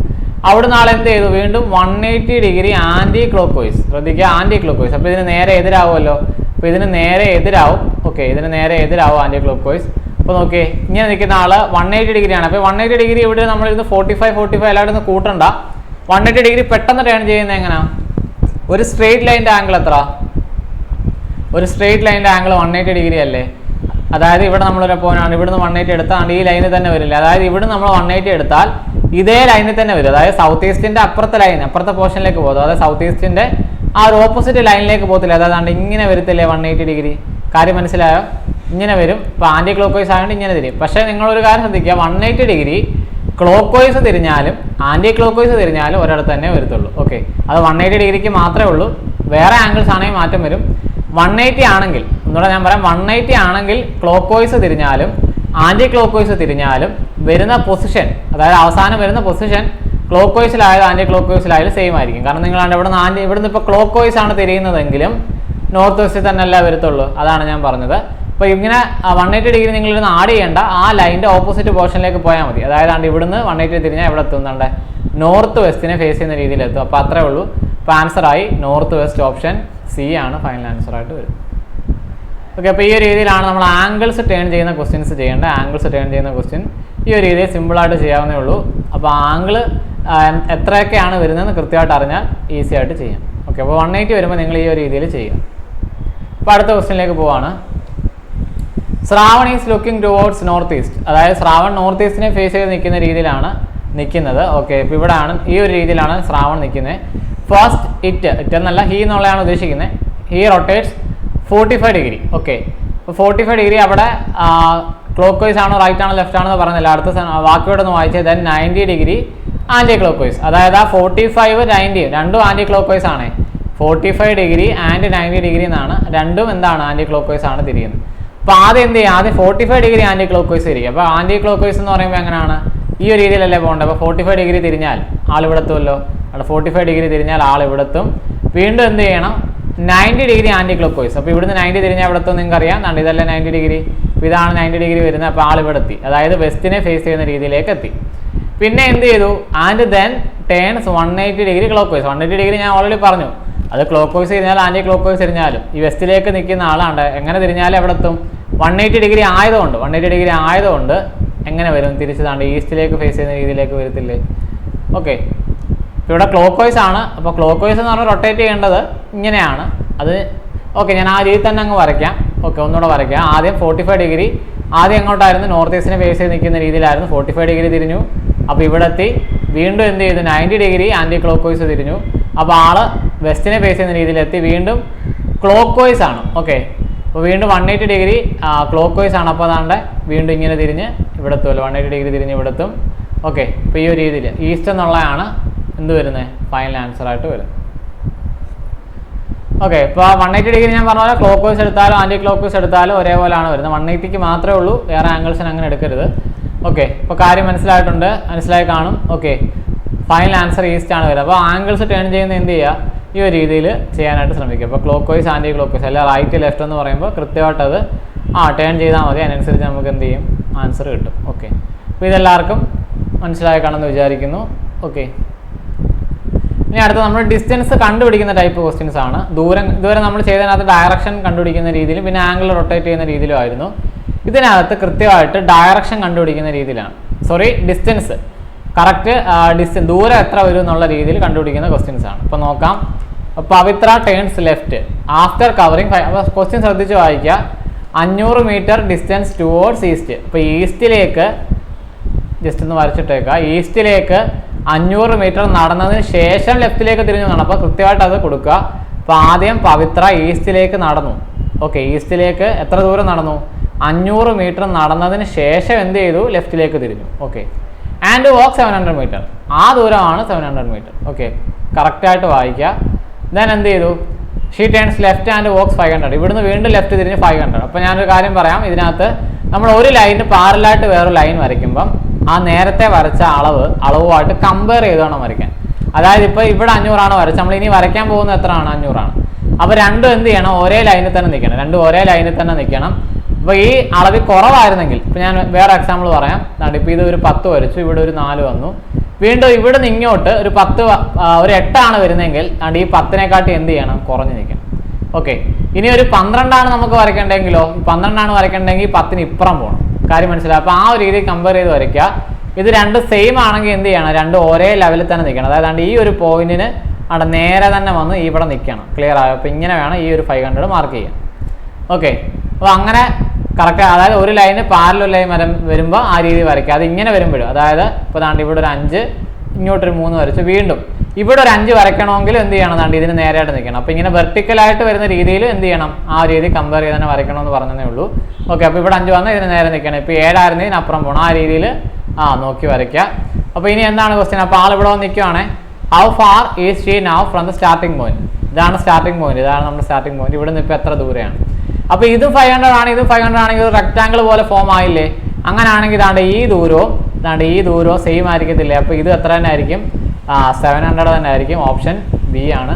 Speaker 1: അവിടെ നാളെ എന്ത് ചെയ്തു? വീണ്ടും 180 ഡിഗ്രി ആൻറ്റി ക്ലോക്ക് വൈസ്. ശ്രദ്ധിക്കുക, ആൻറ്റി ക്ലോക്ക് വൈസ്. അപ്പോൾ ഇതിന് നേരെ എതിരാവുമല്ലോ. അപ്പോൾ ഇതിന് നേരെ എതിരാവും. ഓക്കെ, ഇതിന് നേരെ എതിരാവും ആൻറ്റി ക്ലോക്ക് വൈസ്. അപ്പോൾ നോക്കിയേ, ഇങ്ങനെ നിൽക്കുന്ന ആള് 180 ഡിഗ്രിയാണ്. അപ്പോൾ 180 ഡിഗ്രി ഇവിടെ നമ്മളിരുന്ന് 45 എല്ലാവരും ഒന്ന് കൂട്ടണ്ട. 180 ഡിഗ്രി പെട്ടെന്ന് ടേൺ ചെയ്യുന്നത് എങ്ങനെയാണ്? ഒരു സ്ട്രെയിറ്റ് ലൈൻ്റെ ആംഗിൾ എത്ര? ഒരു സ്ട്രെയിറ്റ് ലൈൻ്റെ ആംഗിൾ 180 ഡിഗ്രി അല്ലേ? അതായത് ഇവിടെ നമ്മളൊരു പോയിന്റാണ്, ഇവിടുന്ന് 180 എടുത്താൽ ഈ ലൈനിൽ തന്നെ വരില്ല. അതായത് ഇവിടെ നമ്മൾ 180 എടുത്താൽ ഇതേ ലൈനിൽ തന്നെ വരും. അതായത് സൗത്ത് ഈസ്റ്റിൻ്റെ അപ്പുറത്തെ പോർഷനിലേക്ക് പോകും. അതായത് സൗത്ത് ഈസ്റ്റിൻ്റെ ആ ഒരു ഓപ്പോസിറ്റ് ലൈനിലേക്ക് പോകത്തില്ല. അതായത് ഇങ്ങനെ വരത്തില്ലേ 180 ഡിഗ്രി? കാര്യം മനസ്സിലായോ? ഇങ്ങനെ വരും. ഇപ്പോൾ ആൻറ്റി ക്ലോക്ക് വൈസ് ആയതുകൊണ്ട് ഇങ്ങനെ തിരിയും. പക്ഷേ നിങ്ങളൊരു കാര്യം ശ്രദ്ധിക്കുക, 180 ഡിഗ്രി ക്ലോക്ക് വൈസ് തിരിഞ്ഞാലും ആൻറ്റി ക്ലോക്ക് വൈസ് തിരിഞ്ഞാലും ഒരിടത്ത് തന്നെ വരത്തുള്ളൂ. ഓക്കെ, അത് 180 ഡിഗ്രിക്ക് മാത്രമേ ഉള്ളൂ. വേറെ ആംഗിൾസ് ആണെങ്കിൽ മാറ്റം വരും. 180 ആണെങ്കിൽ, ഒന്നുകൂടെ ഞാൻ പറയാം, 180 ആണെങ്കിൽ ക്ലോക്ക് വൈസ് തിരിഞ്ഞാലും ആൻറ്റി ക്ലോക്ക് വൈസ് തിരിഞ്ഞാലും വരുന്ന പൊസിഷൻ, അതായത് അവസാനം വരുന്ന പൊസിഷൻ ക്ലോക്ക് വൈസിലായാലും ആൻറ്റി ക്ലോക്ക് വൈസിലായാലും സെയിം ആയിരിക്കും. കാരണം നിങ്ങളാണ്ട് ഇവിടുന്ന് ഇപ്പോൾ ക്ലോക്ക് വൈസ് ആണ് തിരിയുന്നതെങ്കിലും നോർത്ത് വെസ്റ്റിൽ തന്നെ അല്ല വരത്തുള്ളൂ. അതാണ് ഞാൻ പറഞ്ഞത്. അപ്പോൾ ഇങ്ങനെ 180 ഡിഗ്രി നിങ്ങൾ ഇരുന്ന് ആഡ് ചെയ്യേണ്ട, ആ ലൈൻ്റെ ഓപ്പോസിറ്റ് പോർഷനിലേക്ക് പോയാൽ മതി. അതായത് ഇവിടുന്ന് 180 തിരിഞ്ഞാൽ എവിടെ എത്തുന്നുണ്ട്? നോർത്ത് വെസ്റ്റിനെ ഫേസ് ചെയ്യുന്ന രീതിയിലെത്തും. അപ്പോൾ അത്രേ ഉള്ളൂ. അപ്പോൾ ആൻസറായി നോർത്ത് വെസ്റ്റ്, ഓപ്ഷൻ സി ആണ് ഫൈനൽ ആൻസറായിട്ട് വരും. ഓക്കെ, അപ്പോൾ ഈ ഒരു രീതിയിലാണ് നമ്മൾ ആംഗിൾസ് ടേൺ ചെയ്യുന്ന ക്വസ്റ്റ്യൻസ് ചെയ്യേണ്ടത്. ആംഗിൾസ് ടേൺ ചെയ്യുന്ന ക്വസ്റ്റ്യൻ ഈ ഒരു രീതിയിൽ സിമ്പിളായിട്ട് ചെയ്യാവുന്നേ ഉള്ളൂ. അപ്പോൾ ആംഗിൾ എത്രയൊക്കെയാണ് വരുന്നതെന്ന് കൃത്യമായിട്ട് അറിഞ്ഞാൽ ഈസി ആയിട്ട് ചെയ്യാം. ഓക്കെ, അപ്പോൾ 180 വരുമ്പോൾ നിങ്ങൾ ഈ ഒരു രീതിയിൽ ചെയ്യുക. അപ്പോൾ അടുത്ത ക്വസ്റ്റ്യനിലേക്ക് പോവാണ്. Shravan is looking towards north east. അതായത് ശ്രാവൺ നോർത്ത് ഈസ്റ്റിനെ ഫേസ് ചെയ്ത് നിൽക്കുന്ന രീതിയിലാണ് നിൽക്കുന്നത്. ഓക്കെ, ഇപ്പോൾ ഇവിടെയാണ് ഈ ഒരു രീതിയിലാണ് ശ്രാവൺ നിൽക്കുന്നത്. ഫസ്റ്റ് ഇറ്റ് എന്നല്ല, ഹീ എന്നുള്ളതാണ് ഉദ്ദേശിക്കുന്നത്. He rotates 45 degree. ഓക്കെ, അപ്പോൾ 45 ഡിഗ്രി അവിടെ ക്ലോക്ക് വൈസ് ആണോ റൈറ്റ് ആണോ ലെഫ്റ്റ് ആണെന്ന് പറഞ്ഞില്ല. അടുത്ത വാക്കിയോടെ ഒന്ന് വായിച്ചത് then 90 degree anticlockwise. അതായത് ആ 45 90 രണ്ടും ആൻറ്റി ക്ലോക്ക് വൈസ് ആണ്. 45 ഡിഗ്രി ആൻഡ് 90 ഡിഗ്രി എന്നാണ്, രണ്ടും എന്താണ്? ആൻറ്റി ക്ലോക്ക് വൈസ് ആണ് തിരിയുന്നത്. അപ്പോൾ ആദ്യം എന്ത് ചെയ്യുക? ആദ്യം 45 ഡിഗ്രി ആൻറ്റി ക്ലോക്ക് വൈസ് തിരിക്കുക. അപ്പോൾ ആൻറ്റി ക്ലോക്ക് വൈസ് എന്ന് പറയുമ്പോൾ എങ്ങനെയാണ്? ഈ ഒരു രീതിയിലല്ലേ പോകേണ്ടത്. അപ്പോൾ 45 ഡിഗ്രി തിരിഞ്ഞാൽ ആൾ ഇവിടെ എത്തുമല്ലോ. അവിടെ 45 ഡിഗ്രി തിരിഞ്ഞാൽ ആൾ ഇവിടെ എത്തും. വീണ്ടും എന്ത് ചെയ്യണം? 90 ഡിഗ്രി ആൻറ്റി ക്ലോക്ക് വൈസ്. അപ്പോൾ ഇവിടുന്ന് 90 തിരിഞ്ഞാൽ ഇവിടെ എത്തും. നിങ്ങൾക്ക് അറിയാം, ഇതല്ലേ 90 ഡിഗ്രി. അപ്പോൾ ഇതാണ് 90 ഡിഗ്രി വരുന്നത്. അപ്പോൾ ആൾ ഇവിടെ എത്തി, അതായത് വെസ്റ്റിനെ ഫേസ് ചെയ്യുന്ന രീതിയിലേക്ക് എത്തി. പിന്നെ എന്ത് ചെയ്തു? And then turns 180 degree clockwise. 180 degree ഞാൻ ഓൾറെഡി പറഞ്ഞു, അത് ക്ലോക്ക് വൈസ് തിരിഞ്ഞാൽ ആൻറ്റി ക്ലോക്ക് വൈസ് തിരിഞ്ഞാലും ഈ വെസ്റ്റിലേക്ക് നിൽക്കുന്ന ആളാണ്. എങ്ങനെ തിരിഞ്ഞാലും എവിടെ എത്തും? 180 ഡിഗ്രി ആയതുകൊണ്ട് എങ്ങനെ വരും? തിരിച്ചതാണ്ട് ഈസ്റ്റിലേക്ക് ഫേസ് ചെയ്യുന്ന രീതിയിലേക്ക് വരത്തില്ലേ? ഓക്കെ, ഇവിടെ ക്ലോക്ക് വൈസ് ആണ്. അപ്പോൾ ക്ലോക്ക് വൈസ് എന്ന് പറഞ്ഞാൽ റൊട്ടേറ്റ് ചെയ്യേണ്ടത് ഇങ്ങനെയാണ്. അത് ഓക്കെ, ഞാൻ ആ രീതിയിൽ തന്നെ അങ്ങ് വരയ്ക്കാം. ഓക്കെ, ഒന്നുകൂടെ വരയ്ക്കാം. ആദ്യം 45 ഡിഗ്രി ആദ്യം എങ്ങോട്ടായിരുന്നു? നോർത്ത് ഈസ്റ്റിനെ ഫേസ് ചെയ്ത് നിൽക്കുന്ന രീതിയിലായിരുന്നു. 45 ഡിഗ്രി തിരിഞ്ഞു. അപ്പോൾ ഇവിടെ എത്തി. വീണ്ടും എന്ത് ചെയ്തു? 90 ഡിഗ്രി ആൻറ്റി ക്ലോക്ക് വൈസ് തിരിഞ്ഞു. അപ്പോൾ ആൾ വെസ്റ്റിനെ ഫേസ് ചെയ്യുന്ന രീതിയിലെത്തി. വീണ്ടും ക്ലോക്ക് വൈസ് ആണ്. ഓക്കെ, അപ്പോൾ വീണ്ടും 180 ഡിഗ്രി ക്ലോക്ക് വൈസ് ആണ്. അപ്പോൾ അതാണ്ട് വീണ്ടും ഇങ്ങനെ തിരിഞ്ഞ് ഇവിടെ എത്തുമല്ലോ. 180 ഡിഗ്രി തിരിഞ്ഞ് ഇവിടെ എത്തും. ഓക്കെ, അപ്പോൾ ഈ ഒരു രീതിയിൽ ഈസ്റ്റ് എന്നുള്ളതാണ് എന്ത് വരുന്നത്? ഫൈനൽ ആൻസറായിട്ട് വരും. ഓക്കെ, ഇപ്പോൾ 180 ഡിഗ്രി ഞാൻ പറഞ്ഞ പോലെ ക്ലോക്ക് വൈസ് എടുത്താലും ആൻറ്റി ക്ലോക്ക് വൈസ് എടുത്താലും ഒരേപോലെയാണ് വരുന്നത്. 180ക്ക് മാത്രമേ ഉള്ളൂ, വേറെ ആംഗിൾസിന് അങ്ങനെ എടുക്കരുത്. ഓക്കെ, ഇപ്പോൾ കാര്യം മനസ്സിലായി കാണും. ഓക്കെ, ഫൈനൽ ആൻസർ ഈസ്റ്റ് ആണ് വരുന്നത്. അപ്പോൾ ആംഗിൾസ് ടേൺ ചെയ്യുന്ന എന്ത് ചെയ്യുക? ഈ ഒരു രീതിയിൽ ചെയ്യാനായിട്ട് ശ്രമിക്കുക. അപ്പോൾ clockwise anticlockwise അല്ല റൈറ്റ് ലെഫ്റ്റ് എന്ന് പറയുമ്പോൾ കൃത്യമായിട്ടത് ടേൺ ചെയ്താൽ മതി. അതിനനുസരിച്ച് നമുക്ക് എന്ത് ചെയ്യും? ആൻസർ കിട്ടും. ഓക്കെ, അപ്പോൾ ഇതെല്ലാവർക്കും മനസ്സിലായി കാണുമെന്ന് വിചാരിക്കുന്നു. ഓക്കെ, ഇനി അടുത്ത നമ്മൾ ഡിസ്റ്റൻസ് കണ്ടുപിടിക്കുന്ന ടൈപ്പ് ക്വസ്റ്റ്യൻസ് ആണ്. ദൂരം നമ്മൾ ചെയ്തതിനകത്ത് ഡയറക്ഷൻ കണ്ടുപിടിക്കുന്ന രീതിയിലും പിന്നെ ആംഗിൾ റൊട്ടേറ്റ് ചെയ്യുന്ന രീതിയിലും ആയിരുന്നു. ഇതിനകത്ത് കൃത്യമായിട്ട് ഡയറക്ഷൻ കണ്ടുപിടിക്കുന്ന രീതിയിലാണ്, ഡിസ്റ്റൻസ് കറക്റ്റ് ദൂരം എത്ര വരും എന്നുള്ള രീതിയിൽ കണ്ടുപിടിക്കുന്ന ക്വസ്റ്റ്യൻസ് ആണ്. അപ്പോൾ നോക്കാം. Pavithra turns left after covering. Question ശ്രദ്ധിച്ച് വായിക്കുക. 500 മീറ്റർ ഡിസ്റ്റൻസ് ടുവേർഡ്സ് ഈസ്റ്റ്. അപ്പോൾ ഈസ്റ്റിലേക്ക് ജസ്റ്റ് ഒന്ന് വരച്ചിട്ടേക്കുക. ഈസ്റ്റിലേക്ക് 500 മീറ്റർ നടന്നതിന് ശേഷം ലെഫ്റ്റിലേക്ക് തിരിഞ്ഞു നടണം. അപ്പോൾ കൃത്യമായിട്ട് അത് കൊടുക്കുക. അപ്പോൾ ആദ്യം പവിത്ര ഈസ്റ്റിലേക്ക് നടന്നു. ഓക്കെ, ഈസ്റ്റിലേക്ക് എത്ര ദൂരം നടന്നു? 500 മീറ്റർ നടന്നതിന് ശേഷം എന്ത് ചെയ്തു? ലെഫ്റ്റിലേക്ക് തിരിഞ്ഞു. Okay, and walk 700 metre. ആ ദൂരമാണ് 700 മീറ്റർ. ഓക്കെ, കറക്റ്റായിട്ട് വായിക്കുക. ദെൻ എന്ത് ചെയ്തു? She turns left and walks 500. ഇവിടുന്ന് വീണ്ടും ലെഫ്റ്റ് തിരിഞ്ഞ് 500. അപ്പോൾ ഞാനൊരു കാര്യം പറയാം. ഇതിനകത്ത് നമ്മൾ ഒരു ലൈന് പാരലായിട്ട് വേറൊരു ലൈൻ വരയ്ക്കുമ്പം ആ നേരത്തെ വരച്ച അളവുമായിട്ട് കമ്പയർ ചെയ്ത് വേണം വരയ്ക്കാൻ. അതായത് ഇപ്പോൾ ഇവിടെ 500 വരച്ച് നമ്മൾ ഇനി വരയ്ക്കാൻ പോകുന്നത് എത്രയാണ്? 500. അപ്പോൾ രണ്ടും എന്ത് ചെയ്യണം? ഒരേ ലൈനിൽ തന്നെ നിൽക്കണം. രണ്ടും ഒരേ ലൈനിൽ തന്നെ നിൽക്കണം. അപ്പോൾ ഈ അളവിൽ കുറവായിരുന്നെങ്കിൽ, ഇപ്പോൾ ഞാൻ വേറെ എക്സാമ്പിൾ പറയാം. ഇപ്പോൾ ഇത് ഒരു 10 വരച്ചു, ഇവിടെ ഒരു 4 വന്നു. വീണ്ടും ഇവിടെ നിന്ന് ഇങ്ങോട്ട് ഒരു 8 വരുന്നതെങ്കിൽ ഈ 10നെക്കാട്ടി എന്ത് ചെയ്യണം? കുറഞ്ഞ് നിൽക്കണം. ഓക്കെ, ഇനി ഒരു 12 നമുക്ക് വരയ്ക്കേണ്ടെങ്കിലോ? 12 വരയ്ക്കേണ്ടെങ്കിൽ 10 ഇപ്പുറം പോകണം. കാര്യം മനസ്സിലാവും. അപ്പോൾ ആ ഒരു രീതിയിൽ കമ്പയർ ചെയ്ത് വരയ്ക്കുക. ഇത് രണ്ട് സെയിം ആണെങ്കിൽ എന്ത് ചെയ്യണം? രണ്ടും ഒരേ ലെവലിൽ തന്നെ നിൽക്കണം. അതായത് ഈ ഒരു പോയിന്റിന് അവിടെ നേരെ തന്നെ വന്ന് ഇവിടെ നിൽക്കണം. ക്ലിയർ ആയോ? അപ്പോൾ ഇങ്ങനെ വേണം ഈ ഒരു 500 മാർക്ക് ചെയ്യാൻ. ഓക്കെ, അപ്പോൾ അങ്ങനെ കറക്റ്റ്. അതായത് ഒരു ലൈന് പാരലൽ ലൈൻ വരുമ്പോൾ ആ രീതി വരയ്ക്കുക. അത് ഇങ്ങനെ വരുമ്പോഴും, അതായത് ഇപ്പോൾ ഇവിടെ ഒരു 5, ഇങ്ങോട്ടൊരു 3 വരച്ചു. വീണ്ടും ഇവിടെ ഒരു 5 വരയ്ക്കണമെങ്കിൽ എന്ത് ചെയ്യണം? ഇതിന് നേരെയായിട്ട് നിൽക്കണം. അപ്പോൾ ഇങ്ങനെ വെർട്ടിക്കലായിട്ട് വരുന്ന രീതിയിൽ എന്ത് ചെയ്യണം? ആ രീതി കമ്പയർ ചെയ്ത് തന്നെ വരയ്ക്കണമെന്ന് പറഞ്ഞതേ ഉള്ളൂ. ഓക്കെ, അപ്പോൾ ഇവിടെ 5 വന്നാൽ ഇതിന് നേരെ നിൽക്കണം. ഇപ്പോൾ 7 ആയിരുന്നെങ്കിൽ ഇതിനപ്പുറം പോകണം. ആ രീതിയിൽ നോക്കി വരയ്ക്കുക. അപ്പോൾ ഇനി എന്താണ് ക്വസ്റ്റ്യൻ? അപ്പോൾ ആൾ ഇവിടെ വന്ന് നിൽക്കുകയാണെ. How far is she now from the starting point? ഇതാണ് സ്റ്റാർട്ടിംഗ് പോയിന്റ്. ഇതാണ് നമ്മുടെ സ്റ്റാർട്ടിംഗ് പോയിന്റ്. ഇവിടെ നിന്ന് ഇപ്പോൾ എത്ര ദൂരെയാണ്? അപ്പോൾ ഇതും 500 ആണ്, ഇതും 500 ആണെങ്കിൽ റെക്ടാങ്കിൾ പോലെ ഫോം ആയില്ലേ? അങ്ങനെയാണെങ്കിൽ ഈ ദൂരവും സെയിം ആയിരിക്കത്തില്ലേ? അപ്പോൾ ഇത് എത്ര തന്നെ ആയിരിക്കും? 700 തന്നെ ആയിരിക്കും. ഓപ്ഷൻ ബി ആണ്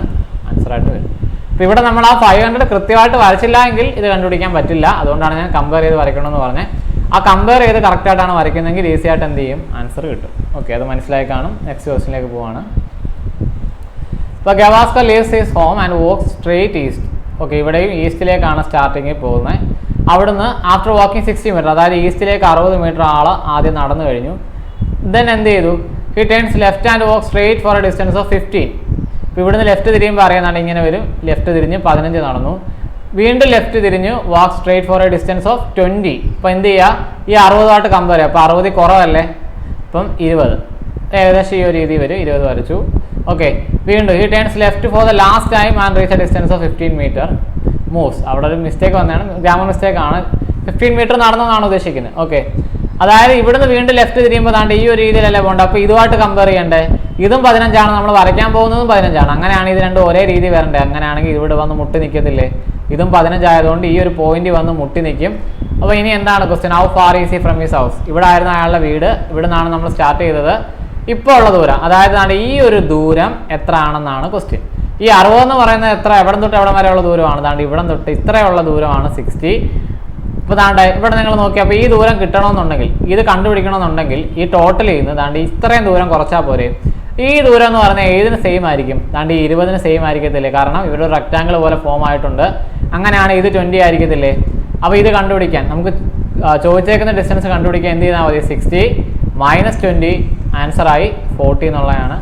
Speaker 1: ആൻസർ ആയിട്ട് വരും. അപ്പോൾ ഇവിടെ നമ്മൾ ആ 500 കൃത്യമായിട്ട് വരച്ചില്ല എങ്കിൽ ഇത് കണ്ടുപിടിക്കാൻ പറ്റില്ല. അതുകൊണ്ടാണ് ഞാൻ കമ്പയർ ചെയ്ത് വരയ്ക്കണമെന്ന് പറഞ്ഞത്. ആ കമ്പയർ ചെയ്ത് കറക്റ്റായിട്ടാണ് വരയ്ക്കുന്നതെങ്കിൽ ഈസി ആയിട്ട് എന്ത് ചെയ്യും? ആൻസർ കിട്ടും. ഓക്കെ, അത് മനസ്സിലായി കാണും. നെക്സ്റ്റ് ക്വസ്റ്റിനിലേക്ക് പോവാണ്. ഇപ്പോൾ Gavaskar leaves his home and walks straight east. Okay, ഇവിടെയും ഈസ്റ്റിലേക്കാണ് സ്റ്റാർട്ടിങ്ങിൽ പോകുന്നത്. അവിടുന്ന് ആഫ്റ്റർ വാക്കിംഗ് 60 മീറ്റർ, അതായത് ഈസ്റ്റിലേക്ക് 60 മീറ്റർ ആദ്യം നടന്നു കഴിഞ്ഞു. ദെൻ എന്ത് ചെയ്തു? He turns left and walk straight for a distance of 15. ഇപ്പോൾ ഇവിടുന്ന് ലെഫ്റ്റ് തിരിയുമ്പോൾ അറിയാനാണ് ഇങ്ങനെ വരും. ലെഫ്റ്റ് തിരിഞ്ഞ് 15 നടന്നു. വീണ്ടും ലെഫ്റ്റ് തിരിഞ്ഞു walk straight for a distance of 20. ഇപ്പോൾ എന്ത് ചെയ്യുക? ഈ 60 കമ്പയർ ചെയ്യുക. അപ്പോൾ 60 കുറവല്ലേ? ഇപ്പം 20, ഏകദേശം ഈ ഒരു രീതി വരും. 20 വരച്ചു. ഓക്കെ, വീണ്ടും he turns left for the last time and reach a distance of 15 metre moves. അവിടെ ഒരു മിസ്റ്റേക്ക് വന്നതാണ്, ഗ്രാമർ മിസ്റ്റേക്ക് ആണ്. 15 മീറ്റർ നടന്നെന്നാണ് ഉദ്ദേശിക്കുന്നത്. ഓക്കെ, അതായത് ഇവിടുന്ന് വീണ്ടും ലെഫ്റ്റ് തിരിയുമ്പോൾ ഈ ഒരു രീതിയിലല്ലേ പോകേണ്ടത്. അപ്പോൾ ഇതുമായിട്ട് കമ്പയർ ചെയ്യണ്ടേ? ഇതും 15 നമ്മൾ വരയ്ക്കാൻ പോകുന്നതും 15. അങ്ങനെയാണ് ഇത് രണ്ടും ഒരേ രീതി വരണ്ടേ. അങ്ങനെയാണെങ്കിൽ ഇവിടെ വന്ന് മുട്ടി നിൽക്കത്തില്ലേ? ഇതും 15 ആയതുകൊണ്ട് ഈ ഒരു പോയിന്റ് വന്ന് മുട്ടി നിൽക്കും. അപ്പോൾ ഇനി എന്താണ് question? How far is he from his house? ഇവിടെ ആയിരുന്നു അയാളുടെ വീട്. ഇവിടെ നിന്നാണ് നമ്മൾ സ്റ്റാർട്ട് ചെയ്തത്. ഇപ്പോൾ ഉള്ള ദൂരം, അതായത് ഈ ഒരു ദൂരം എത്ര ആണെന്നാണ് ക്വസ്റ്റ്യൻ. ഈ 60 എന്ന് പറയുന്നത് എത്ര? എവിടെ തൊട്ട് എവിടെ വരെയുള്ള ദൂരമാണ്? ഇവിടെ തൊട്ട് ഇത്രയുള്ള ദൂരമാണ് 60. ഇപ്പോൾ ഇവിടെ നിങ്ങൾ നോക്കി. അപ്പോൾ ഈ ദൂരം കിട്ടണമെന്നുണ്ടെങ്കിൽ, ഇത് കണ്ടുപിടിക്കണമെന്നുണ്ടെങ്കിൽ ഈ ടോട്ടൽ ചെയ്യുന്നത് ഇത്രയും ദൂരം കുറച്ചാൽ പോരെ? ഈ ദൂരം എന്ന് പറഞ്ഞാൽ ഏതിന് സെയിം ആയിരിക്കും? ഈ 20ന് സെയിം ആയിരിക്കത്തില്ലേ? കാരണം ഇവിടെ ഒരു റെക്ടാങ്കിൾ പോലെ ഫോം ആയിട്ടുണ്ട്. അങ്ങനെയാണ് ഇത് 20 ആയിരിക്കത്തില്ലേ? അപ്പോൾ ഇത് കണ്ടുപിടിക്കാൻ നമുക്ക് ചോദിച്ചേക്കുന്ന ഡിസ്റ്റൻസ് കണ്ടുപിടിക്കാൻ എന്ത് ചെയ്താൽ മതി? 60 - 20 ആൻസറായി 40 എന്നുള്ളതാണ്.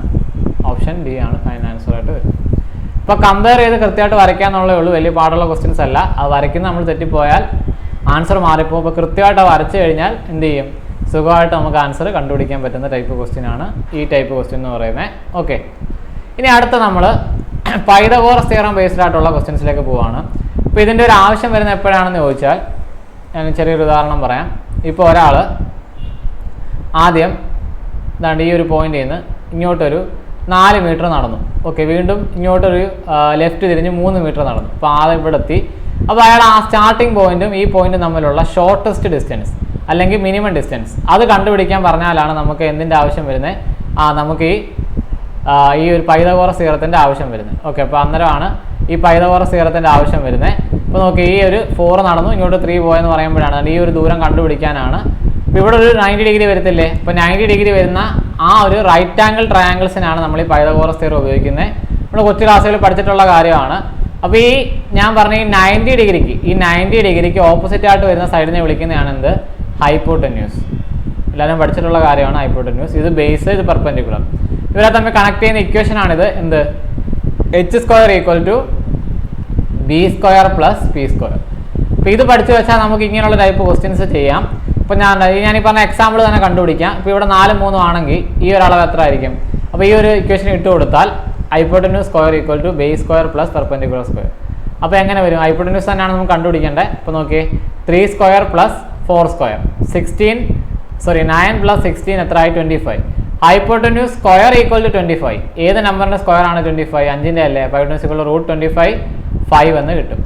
Speaker 1: ഓപ്ഷൻ ഡി ആണ് ഫൈനൽ ആൻസറായിട്ട് വരും. ഇപ്പോൾ കമ്പയർ ചെയ്ത് കൃത്യമായിട്ട് വരയ്ക്കാന്നുള്ളേ ഉള്ളൂ. വലിയ പാടുള്ള ക്വസ്റ്റ്യൻസ് അല്ല. അത് വരയ്ക്കുന്നത് നമ്മൾ തെറ്റിപ്പോയാൽ ആൻസർ മാറിപ്പോകും. അപ്പോൾ കൃത്യമായിട്ട് വരച്ചു കഴിഞ്ഞാൽ എന്ത് ചെയ്യും? സുഖമായിട്ട് നമുക്ക് ആൻസർ കണ്ടുപിടിക്കാൻ പറ്റുന്ന ടൈപ്പ് ക്വസ്റ്റ്യൻ ആണ് ഈ ടൈപ്പ് ക്വസ്റ്റ്യൻ എന്ന് പറയുന്നത്. ഓക്കെ, ഇനി അടുത്ത നമ്മൾ പൈതഗോറസ് തിയറം ബേസ്ഡ് ആയിട്ടുള്ള ക്വസ്റ്റ്യൻസിലേക്ക് പോവുകയാണ്. അപ്പോൾ ഇതിൻ്റെ ഒരു ആവശ്യം വരുന്നത് എപ്പോഴാണെന്ന് ചോദിച്ചാൽ ഞാൻ ചെറിയൊരു ഉദാഹരണം പറയാം. ഇപ്പോൾ ഒരാൾ ആദ്യം ഈ ഒരു പോയിന്റിൽ നിന്ന് ഇങ്ങോട്ടൊരു 4 മീറ്റർ നടന്നു. ഓക്കെ, വീണ്ടും ഇങ്ങോട്ടൊരു ലെഫ്റ്റ് തിരിഞ്ഞ് 3 മീറ്റർ നടന്നു. അപ്പോൾ ആദ്യം ഇവിടെ എത്തി. അപ്പോൾ അയാൾ ആ സ്റ്റാർട്ടിംഗ് പോയിന്റും ഈ പോയിന്റും തമ്മിലുള്ള ഷോർട്ടസ്റ്റ് ഡിസ്റ്റൻസ് അല്ലെങ്കിൽ മിനിമം ഡിസ്റ്റൻസ് അത് കണ്ടുപിടിക്കാൻ പറഞ്ഞാലാണ് നമുക്ക് എന്തിൻ്റെ ആവശ്യം വരുന്നത്? നമുക്ക് ഈ ഒരു പൈതഗോറസ് തിയറത്തിൻ്റെ ആവശ്യം വരുന്നത്. ഓക്കെ, അപ്പോൾ അന്നേരമാണ് ഈ പൈതഗോറസ് തിയറത്തിൻ്റെ ആവശ്യം വരുന്നത്. അപ്പോൾ നോക്കി, ഈ ഒരു 4 നടന്നു, ഇങ്ങോട്ട് 3 പോയെന്ന് പറയുമ്പോഴാണ് ഈ ഒരു ദൂരം കണ്ടുപിടിക്കാനാണ്. അപ്പോൾ ഇവിടെ ഒരു 90 ഡിഗ്രി വരത്തില്ലേ? അപ്പോൾ 90 ഡിഗ്രി വരുന്ന ആ ഒരു റൈറ്റ് ആംഗിൾ ട്രയാങ്കിൾസിനാണ് നമ്മൾ ഈ പൈതഗോറസ് തിയറം ഉപയോഗിക്കുന്നത്. നമ്മൾ കൊച്ചു ക്ലാസ്സുകളിൽ പഠിച്ചിട്ടുള്ള കാര്യമാണ്. അപ്പോൾ ഈ ഞാൻ പറഞ്ഞ ഈ 90 ഡിഗ്രിക്ക് ഓപ്പോസിറ്റ് ആയിട്ട് വരുന്ന സൈഡിനെ വിളിക്കുന്നതാണ് എന്ത്? ഹൈപ്പോട്ടന്യൂസ്. എല്ലാവരും പഠിച്ചിട്ടുള്ള കാര്യമാണ് ഹൈപ്പോട്ടന്യൂസ്. ഇത് ബേസ്, ഇത് പെർപെൻഡിക്കുലർ. ഇവരെ തമ്മിൽ കണക്ട് ചെയ്യുന്ന ഇക്വേഷൻ ആണിത്. എന്ത്? h² = b² + p². അപ്പോൾ ഇത് പഠിച്ചു വെച്ചാൽ നമുക്ക് ഇങ്ങനെയുള്ള ടൈപ്പ് ക്വസ്റ്റ്യൻസ് ചെയ്യാം. ഇപ്പോൾ ഞാൻ ഈ പറഞ്ഞ എക്സാമ്പിൾ തന്നെ കണ്ടുപിടിക്കാം. ഇപ്പോൾ ഇവിടെ 4, 3 ആണെങ്കിൽ ഈ ഒരു അളവ് എത്ര ആയിരിക്കും? അപ്പോൾ ഈ ഒരു ഇക്വേഷൻ ഇട്ട് കൊടുത്താൽ ഹൈപ്പോട്ടന്യൂസ് സ്ക്വയർ = ബേസ്² + പെർപെൻഡിക്കുലർ സ്ക്വയർ. അപ്പോൾ എങ്ങനെ വരും? ഹൈപ്പോട്ടന്യൂസ് തന്നെയാണ് നമുക്ക് കണ്ടുപിടിക്കേണ്ടത്. ഇപ്പോൾ നോക്കിയേ, 3² + 4², 9 + 16 എത്രയായി? 25. Hypotenuse square = 25. ഏത് നമ്പറിന്റെ സ്ക്വയർ ആണ് 25? 5ന്റെ അല്ലേ? ഹൈപ്പോട്ടന്യൂസ് √25 5 എന്ന് കിട്ടും.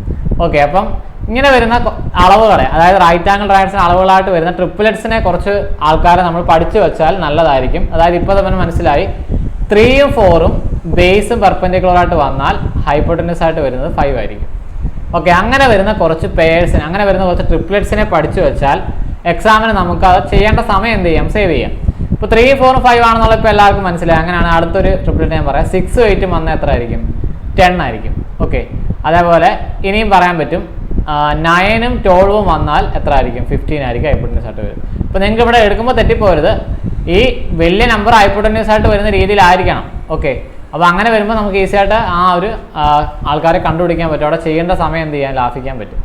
Speaker 1: ഓക്കെ, അപ്പം ഇങ്ങനെ വരുന്ന അളവുകളെ, അതായത് റൈറ്റ് ആംഗിൾ ട്രയാങ്കിൾസിന് അളവുകളായിട്ട് വരുന്ന ട്രിപ്പിലെറ്റ്സിനെ കുറച്ച് ആൾക്കാരെ നമ്മൾ പഠിച്ചു വെച്ചാൽ നല്ലതായിരിക്കും. അതായത് ഇപ്പോൾ തന്നെ മനസ്സിലായി 3ഉം 4ഉം ബേസും പെർപെൻഡിക്കുലറായിട്ട് വന്നാൽ ഹൈപ്പോട്ടന്യൂസ് ആയിട്ട് വരുന്നത് 5 ആയിരിക്കും. ഓക്കെ, അങ്ങനെ വരുന്ന കുറച്ച് പെയേഴ്സിനെ, അങ്ങനെ വരുന്ന കുറച്ച് ട്രിപ്ലെറ്റ്സിനെ പഠിച്ചു വെച്ചാൽ എക്സാമിന് നമുക്ക് അത് ചെയ്യേണ്ട സമയം എന്ത് ചെയ്യാം? സേവ് ചെയ്യാം. ഇപ്പോൾ 3, 4, 5 ആണെന്നുള്ള ഇപ്പോൾ എല്ലാവർക്കും മനസ്സിലായി. അങ്ങനെയാണ് അടുത്തൊരു ട്രിപ്ലെറ്റ് ഞാൻ പറയാം. 6ഉം 8ഉം വന്നാൽ എത്ര ആയിരിക്കും? 10 ആയിരിക്കും. ഓക്കെ, അതേപോലെ ഇനിയും പറയാൻ പറ്റും 9ഉം 12ഉം വന്നാൽ എത്ര ആയിരിക്കും? 15 ആയിരിക്കും ഹൈപ്പോട്ടന്യൂസ് ആയിട്ട് വരും. അപ്പോൾ നിങ്ങൾക്ക് ഇവിടെ എടുക്കുമ്പോൾ തെറ്റിപ്പോരുത്. ഈ വലിയ നമ്പർ ഹൈപ്പോട്ടന്യൂസ് ആയിട്ട് വരുന്ന രീതിയിലായിരിക്കണം. ഓക്കെ, അപ്പോൾ അങ്ങനെ വരുമ്പോൾ നമുക്ക് ഈസി ആയിട്ട് ആ ഒരു ആൾക്കാരെ കണ്ടുപിടിക്കാൻ പറ്റും. അവിടെ ചെയ്യേണ്ട സമയം എന്ത് ചെയ്യാൻ? ലാഭിക്കാൻ പറ്റും.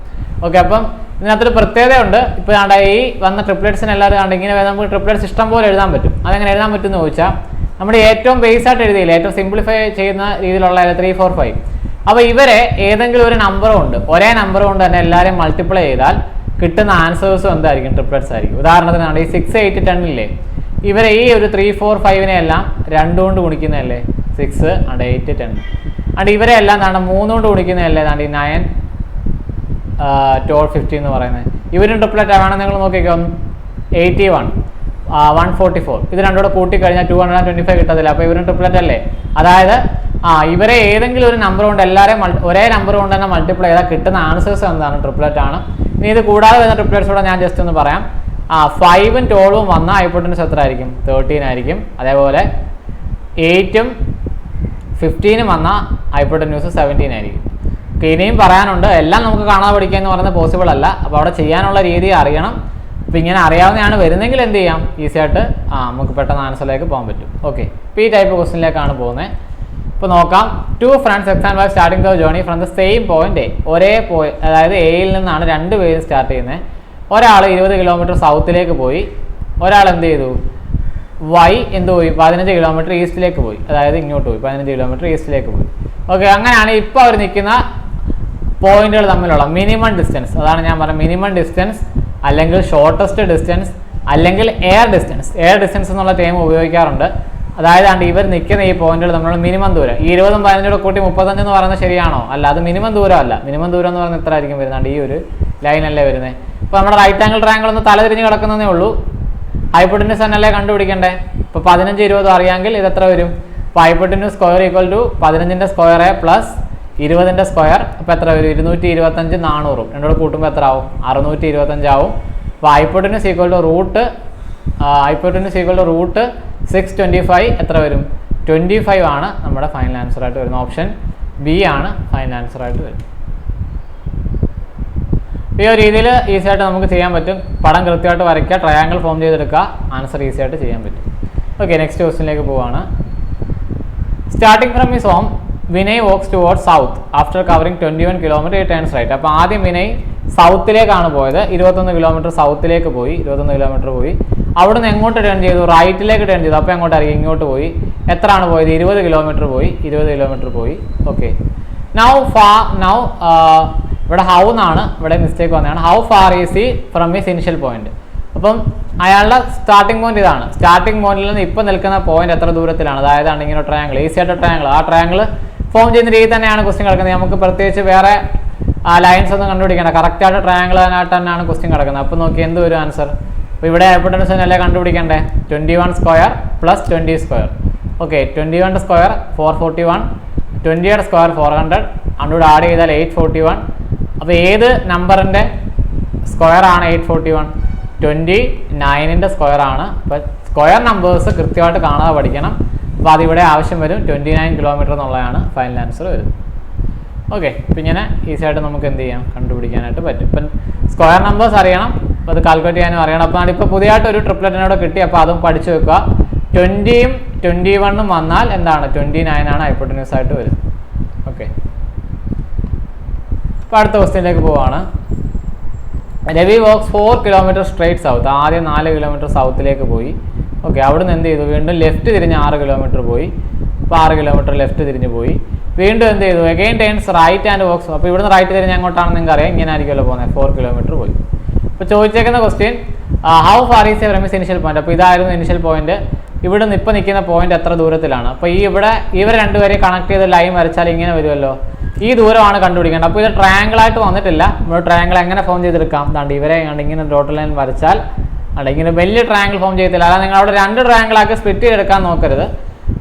Speaker 1: ഓക്കെ, അപ്പം ഇതിനകത്തൊരു പ്രത്യേകതയുണ്ട്. ഇപ്പോൾ ഈ വന്ന ട്രിപ്ലെറ്റ്സിന് എല്ലാവരും കണ്ട് ഇങ്ങനെ നമുക്ക് ട്രിപ്ലെറ്റ്സ് ഇഷ്ടം പോലെ എഴുതാൻ പറ്റും. അതെങ്ങനെ എഴുതാൻ പറ്റും എന്ന് ചോദിച്ചാൽ, നമ്മുടെ ഏറ്റവും ബേസ് ആയിട്ട് എഴുതിയില്ല, ഏറ്റവും സിംപ്ലിഫൈ ചെയ്യുന്ന രീതിയിലുള്ള 3, 4, 5. അപ്പോൾ ഇവരെ ഏതെങ്കിലും ഒരു നമ്പർ കൊണ്ട്, ഒരേ നമ്പർ കൊണ്ട് തന്നെ എല്ലാവരെയും മൾട്ടിപ്ലൈ ചെയ്താൽ കിട്ടുന്ന ആൻസേഴ്സും എന്തായിരിക്കും? ട്രിപ്ലെറ്റ്സ് ആയിരിക്കും. ഉദാഹരണത്തിനാണ് ഈ 6, 8, 10 ഇല്ലേ, ഇവരെ ഈ ഒരു 3, 4, 5നെ എല്ലാം 2 കൊണ്ട് ഗുണിക്കുന്നതല്ലേ? 6 and 8, 10. and ഇവരെ എല്ലാം 3 കൊണ്ട് ഗുണിക്കുന്നതല്ലേ? 9, 12, 15 എന്ന് പറയുന്നത്. ഇവരും ട്രിപ്ലെറ്റ് ആവണം. നിങ്ങൾ നോക്കിക്കോ, 81, 144. ഇത് രണ്ടും കൂടെ കൂട്ടിക്കഴിഞ്ഞാൽ 225 കിട്ടത്തില്ല. അപ്പോൾ ഇവരും ട്രിപ്ലെറ്റ് അല്ലേ? അതായത് ഇവരെ ഏതെങ്കിലും ഒരു നമ്പർ കൊണ്ട് എല്ലാവരെയും ഒരേ നമ്പർ കൊണ്ട് തന്നെ മൾട്ടിപ്ലൈ ചെയ്താൽ കിട്ടുന്ന ആൻസേഴ്സ് എന്താണ്? ട്രിപ്ലെറ്റ് ആണ്. ഇനി ഇത് കൂടാതെ വരുന്ന ട്രിപ്ലെറ്റ്സ് കൂടെ ഞാൻ ജസ്റ്റ് ഒന്ന് പറയാം. 5ഉം 12ഉം വന്നാൽ ഹൈപ്പോട്ടന്യൂസ് എത്ര ആയിരിക്കും? 13 ആയിരിക്കും. അതേപോലെ 8ഉം 15ഉം വന്നാൽ ഹൈപ്പോട്ടന്യൂസ് 17 ആയിരിക്കും. ഇനിയും പറയാനുണ്ട്. എല്ലാം നമുക്ക് കാണാതെ പഠിക്കുക എന്ന് പറയുന്നത് പോസിബിൾ അല്ല. അപ്പോൾ അവിടെ ചെയ്യാനുള്ള രീതി അറിയണം. അപ്പോൾ ഇങ്ങനെ അറിയാവുന്നതാണ് വരുന്നെങ്കിൽ എന്ത് ചെയ്യാം? ഈസി ആയിട്ട് നമുക്ക് പെട്ടെന്ന് ആൻസറിലേക്ക് പോകാൻ പറ്റും. ഓക്കെ, ഇപ്പോൾ ഈ ടൈപ്പ് ക്വസ്റ്റിനിലേക്കാണ് പോകുന്നത്. ഇപ്പോൾ നോക്കാം. 2 friends exam were starting their journey from the same point A. ഒരേ പോയിന്റ്, അതായത് എയിൽ നിന്നാണ് 2 പേരും സ്റ്റാർട്ട് ചെയ്യുന്നത്. ഒരാൾ 20 കിലോമീറ്റർ സൗത്തിലേക്ക് പോയി, ഒരാൾ എന്ത് ചെയ്തു? എന്ത് പോയി? 15 കിലോമീറ്റർ ഈസ്റ്റിലേക്ക് പോയി. അതായത് ഇങ്ങോട്ട് പോയി, 15 കിലോമീറ്റർ ഈസ്റ്റിലേക്ക് പോയി. ഓക്കെ, അങ്ങനെയാണ് ഇപ്പോൾ അവർ നിൽക്കുന്ന പോയിന്റുകൾ തമ്മിലുള്ള മിനിമം ഡിസ്റ്റൻസ്. അതാണ് ഞാൻ പറഞ്ഞത്, മിനിമം ഡിസ്റ്റൻസ് അല്ലെങ്കിൽ ഷോർട്ടസ്റ്റ് ഡിസ്റ്റൻസ് അല്ലെങ്കിൽ എയർ ഡിസ്റ്റൻസ്. എയർ ഡിസ്റ്റൻസ് എന്നുള്ള ടേം ഉപയോഗിക്കാറുണ്ട്. അതായത് ഇവർ നിൽക്കുന്ന ഈ പോയിന്റുകൾ തമ്മിലുള്ള മിനിമം ദൂരം. ഈ 20ഉം 15 കൂട്ടി 35 എന്ന് പറയുന്നത് ശരിയാണോ? അല്ല, അത് മിനിമം ദൂരം അല്ല. മിനിമം ദൂരം എന്ന് പറയുന്നത് എത്ര ആയിരിക്കും വരുന്നത്? ഈ ഒരു ലൈനല്ലേ വരുന്നത്. ഇപ്പോൾ നമ്മുടെ റൈറ്റ് ആംഗിൾ ട്രയാങ്കിൾ ഒന്ന് തലതിരിഞ്ഞ് കിടക്കുന്നതേ ഉള്ളൂ. ഹൈപ്പോട്ടന്യൂസ് തന്നെയല്ലേ കണ്ടുപിടിക്കണ്ടേ? ഇപ്പോൾ 15, 20 അറിയാമെങ്കിൽ ഇത് എത്ര വരും? അപ്പോൾ ഹൈപ്പോട്ടന്യൂസ് സ്ക്വയർ = 15ന്റെ സ്ക്വയർ പ്ലസ് 20ന്റെ സ്ക്വയർ. അപ്പോൾ എത്ര വരും? 225, 400. രണ്ടോട് കൂട്ടുമ്പോൾ എത്ര ആവും? 625 ആവും. അപ്പോൾ ഹൈപ്പോട്ടന്യൂസ് = √625 എത്ര വരും? 25 ആണ് നമ്മുടെ ഫൈനൽ ആൻസർ ആയിട്ട് വരുന്നത്. ഓപ്ഷൻ ബി ആണ് ഫൈനൽ ആൻസർ ആയിട്ട് വരുന്നത്. ഈ ഒരു രീതിയിൽ ഈസി ആയിട്ട് നമുക്ക് ചെയ്യാൻ പറ്റും. പടം കൃത്യമായിട്ട് വരയ്ക്കുക, ട്രയാങ്കിൾ ഫോം ചെയ്തെടുക്കുക, ആൻസർ ഈസി ആയിട്ട് ചെയ്യാൻ പറ്റും. ഓക്കെ, നെക്സ്റ്റ് ക്വസ്റ്റിനിലേക്ക് പോവുകയാണ്. Starting from his home, Vinay walks towards south after covering 21 kilometre. he turns right. അപ്പോൾ ആദ്യം വിനയ് സൗത്തിലേക്കാണ് പോയത്. 21 കിലോമീറ്റർ സൗത്തിലേക്ക് പോയി. 21 കിലോമീറ്റർ പോയി. അവിടെ നിന്ന് എങ്ങോട്ട് ടേൺ ചെയ്തു? റൈറ്റിലേക്ക് ടേൺ ചെയ്തു. അപ്പോൾ എങ്ങോട്ടായിരിക്കും? ഇങ്ങോട്ട് പോയി. എത്രയാണ് പോയത്? 20 കിലോമീറ്റർ പോയി. 20 കിലോമീറ്റർ പോയി. ഓക്കെ, നൗ ഇവിടെ ഹൗ എന്നാണ് ഇവിടെ മിസ്റ്റേക്ക് വന്നതാണ്. How far is he from his initial point. അപ്പം അയാളുടെ സ്റ്റാർട്ടിംഗ് പോയിന്റ് ഇതാണ്. സ്റ്റാർട്ടിംഗ് പോയിന്റിൽ നിന്ന് ഇപ്പോൾ നിൽക്കുന്ന പോയിന്റ് എത്ര ദൂരത്തിലാണ്? അതായത് ഇങ്ങനെ ട്രയാങ്കിൾ, ഈസി ആയിട്ട് ട്രയാങ്കിൾ, ആ ട്രയാങ്കിൾ ഫോം ചെയ്യുന്ന രീതി തന്നെയാണ് ക്വസ്റ്റ്യൻ കിടക്കുന്നത്. നമുക്ക് പ്രത്യേകിച്ച് വേറെ ലൈൻസ് ഒന്നും കണ്ടുപിടിക്കേണ്ട. കറക്റ്റായിട്ട് ട്രയാങ്കിൾ ആയിട്ട് തന്നെയാണ് ക്വസ്റ്റ്യൻ കിടക്കുന്നത്. അപ്പോൾ നോക്കി എന്ത് വരും ആൻസർ? അപ്പോൾ ഇവിടെ ഹൈപ്പോട്ടന്യൂസ് അല്ലേ കണ്ടുപിടിക്കേണ്ടേ? 21 square plus 20 square. Okay, 21 square 441, 20യുടെ സ്ക്വയർ 400, അതിലൂടെ ആഡ് ചെയ്താൽ 841. അപ്പോൾ ഏത് നമ്പറിൻ്റെ സ്ക്വയർ ആണ് 841? 29ന്റെ സ്ക്വയർ ആണ്. അപ്പോൾ സ്ക്വയർ നമ്പേഴ്സ് കൃത്യമായിട്ട് കാണാതെ പഠിക്കണം. അപ്പോൾ അതിവിടെ ആവശ്യം വരും. 29 കിലോമീറ്റർ എന്നുള്ളതാണ് ഫൈനൽ ആൻസർ വരുന്നത്. ഓക്കെ, അപ്പം ഇങ്ങനെ ഈസി ആയിട്ട് നമുക്ക് എന്ത് ചെയ്യാം, കണ്ടുപിടിക്കാനായിട്ട് പറ്റും. ഇപ്പം സ്ക്വയർ നമ്പേഴ്സ് അറിയണം, അപ്പോൾ അത് കാൽക്കുലേറ്റ് ചെയ്യാനും അറിയണം. അപ്പോൾ ഇപ്പോൾ പുതിയതായിട്ട് ഒരു ട്രിപ്ലെറ്റിനോട് കിട്ടി, അപ്പോൾ അതും പഠിച്ചു വെക്കുക. 20ഉം 21ഉം വന്നാൽ എന്താണ് 29 ആണ് ഹൈപ്പോട്ടന്യൂസ് ആയിട്ട് വരുന്നത്. ഓക്കെ, അപ്പോൾ അടുത്ത ക്വസ്റ്റ്യനിലേക്ക് പോവാണ്. Ravi walks 4 kilometre straight south. ആദ്യം 4 കിലോമീറ്റർ സൗത്തിലേക്ക് പോയി. ഓക്കെ, അവിടുന്ന് എന്ത് ചെയ്തു, വീണ്ടും ലെഫ്റ്റ് തിരിഞ്ഞ് 6 കിലോമീറ്റർ പോയി. അപ്പോൾ 6 കിലോമീറ്റർ ലെഫ്റ്റ് തിരിഞ്ഞ് പോയി. വീണ്ടും എന്ത് ചെയ്തു, again turns right and walks. അപ്പോൾ ഇവിടുന്ന് റൈറ്റ് തിരിഞ്ഞ് എങ്ങോട്ടാണെന്ന് നിങ്ങൾക്ക് അറിയാം, ഇങ്ങനെ ആയിരിക്കുമല്ലോ പോകുന്നത്. 4 കിലോമീറ്റർ പോയി. ഇപ്പോൾ ചോദിച്ചേക്കുന്ന question how far is a from his initial point. അപ്പോൾ ഇതായിരുന്നു ഇനിഷ്യൽ പോയിന്റ്. ഇവിടുന്ന് ഇപ്പോൾ നിൽക്കുന്ന പോയിന്റ് എത്ര ദൂരത്തിലാണ്. അപ്പോൾ ഈ ഇവർ രണ്ടുപേരെയും കണക്ട് ചെയ്ത് ലൈൻ വരച്ചാൽ ഇങ്ങനെ വരുമല്ലോ, ഈ ദൂരമാണ് കണ്ടുപിടിക്കേണ്ടത്. അപ്പോൾ ഇത് ട്രയാങ്കിൾ ആയിട്ട് വന്നിട്ടില്ല. നമ്മൾ ട്രയാങ്കിൾ എങ്ങനെ ഫോം ചെയ്തെടുക്കാം, ദാണ്ട് ഇവരെ ഇങ്ങനെ ഡോട്ട് ലൈൻ വരച്ചാൽ ഇങ്ങനെ വലിയ ട്രയാങ്കിൾ ഫോം ചെയ്യത്തില്ല. അല്ലാതെ നിങ്ങൾ അവിടെ 2 ട്രയാങ്കിളാക്കി സ്പ്ലിറ്റ് ചെയ്തെടുക്കാൻ നോക്കരുത്.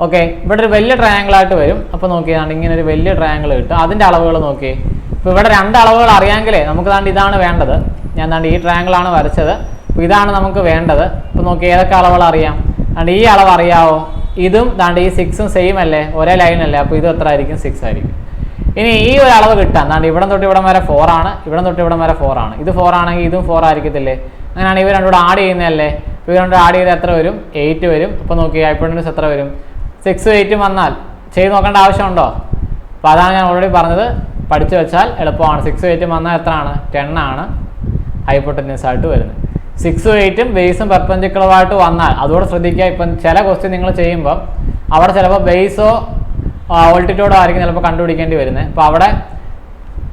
Speaker 1: ഓക്കെ, ഇവിടെ ഒരു വലിയ ട്രയാങ്കിൾ ആയിട്ട് വരും. അപ്പോൾ നോക്കിയാണ്ട് ഇങ്ങനെ ഒരു വലിയ ട്രയാങ്കിൾ കിട്ടും. അതിൻ്റെ അളവുകൾ നോക്കി. ഇപ്പോൾ ഇവിടെ 2 അളവുകൾ അറിയാമെങ്കിലേ നമുക്ക് ദാണ്ട് ഇതാണ് വേണ്ടത്. ഞാൻ ദാണ്ട് ഈ ട്രയാങ്കിളാണ് വരച്ചത്. അപ്പോൾ ഇതാണ് നമുക്ക് വേണ്ടത്. ഇപ്പോൾ നോക്കി ഏതൊക്കെ അളവുകൾ അറിയാം. ദാണ്ട് ഈ അളവ് അറിയാവോ, ഇതും ദാണ്ട് ഈ 6ഉം സെയിം അല്ലേ, ഒരേ ലൈൻ അല്ലേ. അപ്പോൾ ഇത് എത്ര ആയിരിക്കും, 6 ആയിരിക്കും. ഇനി ഈ ഒരു അളവ് കിട്ടാൻ ദാണ്ട് ഇവിടം തൊട്ട് ഇവിടം വരെ 4 ആണ്, ഇവിടം തൊട്ട് ഇവിടം വരെ 4 ആണ്. ഇത് 4 ആണെങ്കിൽ ഇതും 4 ആയിരിക്കത്തില്ലേ. അങ്ങനെയാണ് ഇവർ രണ്ടുകൂടെ ആഡ് ചെയ്യുന്നതല്ലേ. ഇവർ രണ്ടും ആഡ് ചെയ്ത് എത്ര വരും, 8 വരും. അപ്പോൾ നോക്കി ഹൈപ്പോട്ടന്യൂസ് എത്ര വരും, 6ഉം 8ഉം വന്നാൽ ചെയ്ത് നോക്കേണ്ട ആവശ്യമുണ്ടോ. അപ്പോൾ അതാണ് ഞാൻ ഓൾറെഡി പറഞ്ഞത്, പഠിച്ചു വെച്ചാൽ എളുപ്പമാണ്. 6ഉം 8ഉം വന്നാൽ എത്രയാണ്, 10 ആണ് ഹൈപ്പോട്ടന്യൂസ് ആയിട്ട് വരുന്നത്. 6ഉം 8ഉം ബേസും പെർപെൻഡിക്കുലറായിട്ട് വന്നാൽ അതുകൂടെ ശ്രദ്ധിക്കുക. ഇപ്പം ചില ക്വസ്റ്റ്യൻ നിങ്ങൾ ചെയ്യുമ്പോൾ അവിടെ ചിലപ്പോൾ ബേസോ ഓൾട്ടിറ്റ്യൂഡോ ആയിരിക്കും ചിലപ്പോൾ കണ്ടുപിടിക്കേണ്ടി വരുന്നത്. അപ്പോൾ അവിടെ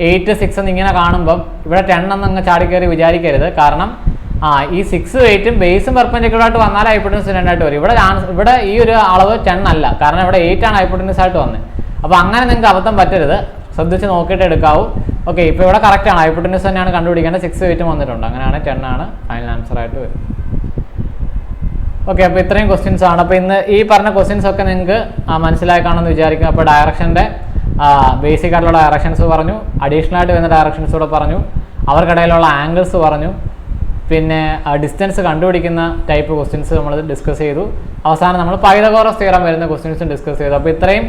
Speaker 1: 8, 6 എന്ന് ഇങ്ങനെ കാണുമ്പം ഇവിടെ 10 എന്നങ്ങ് ചാടിക്കയറി വിചാരിക്കരുത്. കാരണം ഈ 6ഉം 8ഉം ബേസും പെർപെൻഡിക്കുലറായിട്ട് വന്നാൽ ഹൈപ്പോട്ടന്യൂസ് 2 ആയിട്ട് വരും. ഇവിടെ ഈ ഒരു അളവ് 10 അല്ല, കാരണം ഇവിടെ 8 ആണ് ഹൈപ്പോട്ടന്യൂസ് ആയിട്ട് വന്നത്. അപ്പോൾ അങ്ങനെ നിങ്ങൾക്ക് അബദ്ധം പറ്റരുത്, ശ്രദ്ധിച്ച് നോക്കിയിട്ട് എടുക്കാവൂ. ഓക്കെ, ഇപ്പോൾ ഇവിടെ കറക്റ്റാണ്, ഹൈപ്പോട്ടന്യൂസ് തന്നെയാണ് കണ്ടുപിടിക്കേണ്ടത്. 6ഉം 8ഉം വന്നിട്ടുണ്ട്, അങ്ങനെയാണ് 10 ആണ് ഫൈനൽ ആൻസർ ആയിട്ട് വരും. ഓക്കെ, അപ്പോൾ ഇത്രയും ക്വസ്റ്റ്യൻസ് ആണ്. അപ്പോൾ ഇന്ന് ഈ പറഞ്ഞ ക്വസ്റ്റ്യൻസ് ഒക്കെ നിങ്ങൾക്ക് മനസ്സിലായി കാണുമെന്ന് വിചാരിക്കും. അപ്പോൾ ഡയറക്ഷൻ്റെ ബേസിക് ആയിട്ടുള്ള ഡയറക്ഷൻസ് പറഞ്ഞു, അഡീഷണൽ ആയിട്ട് വരുന്ന ഡയറക്ഷൻസ് കൂടെ പറഞ്ഞു, അവർക്കിടയിലുള്ള ആംഗിൾസ് പറഞ്ഞു, പിന്നെ ഡിസ്റ്റൻസ് കണ്ടുപിടിക്കുന്ന ടൈപ്പ് ക്വസ്റ്റ്യൻസ് നമ്മൾ ഡിസ്കസ് ചെയ്തു. അവസാനം നമ്മൾ പൈതഗോറസ് തിയറം വരുന്ന ക്വസ്റ്റ്യൻസും ഡിസ്കസ് ചെയ്തു. അപ്പോൾ ഇത്രയും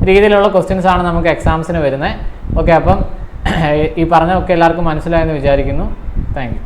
Speaker 1: രീതിയിലുള്ള ക്വസ്റ്റ്യൻസ് ആണ് നമുക്ക് എക്സാംസിന് വരുന്നത്. ഓക്കെ, അപ്പം ഈ പറഞ്ഞതൊക്കെ എല്ലാവർക്കും മനസ്സിലായെന്ന് വിചാരിക്കുന്നു. Thank you.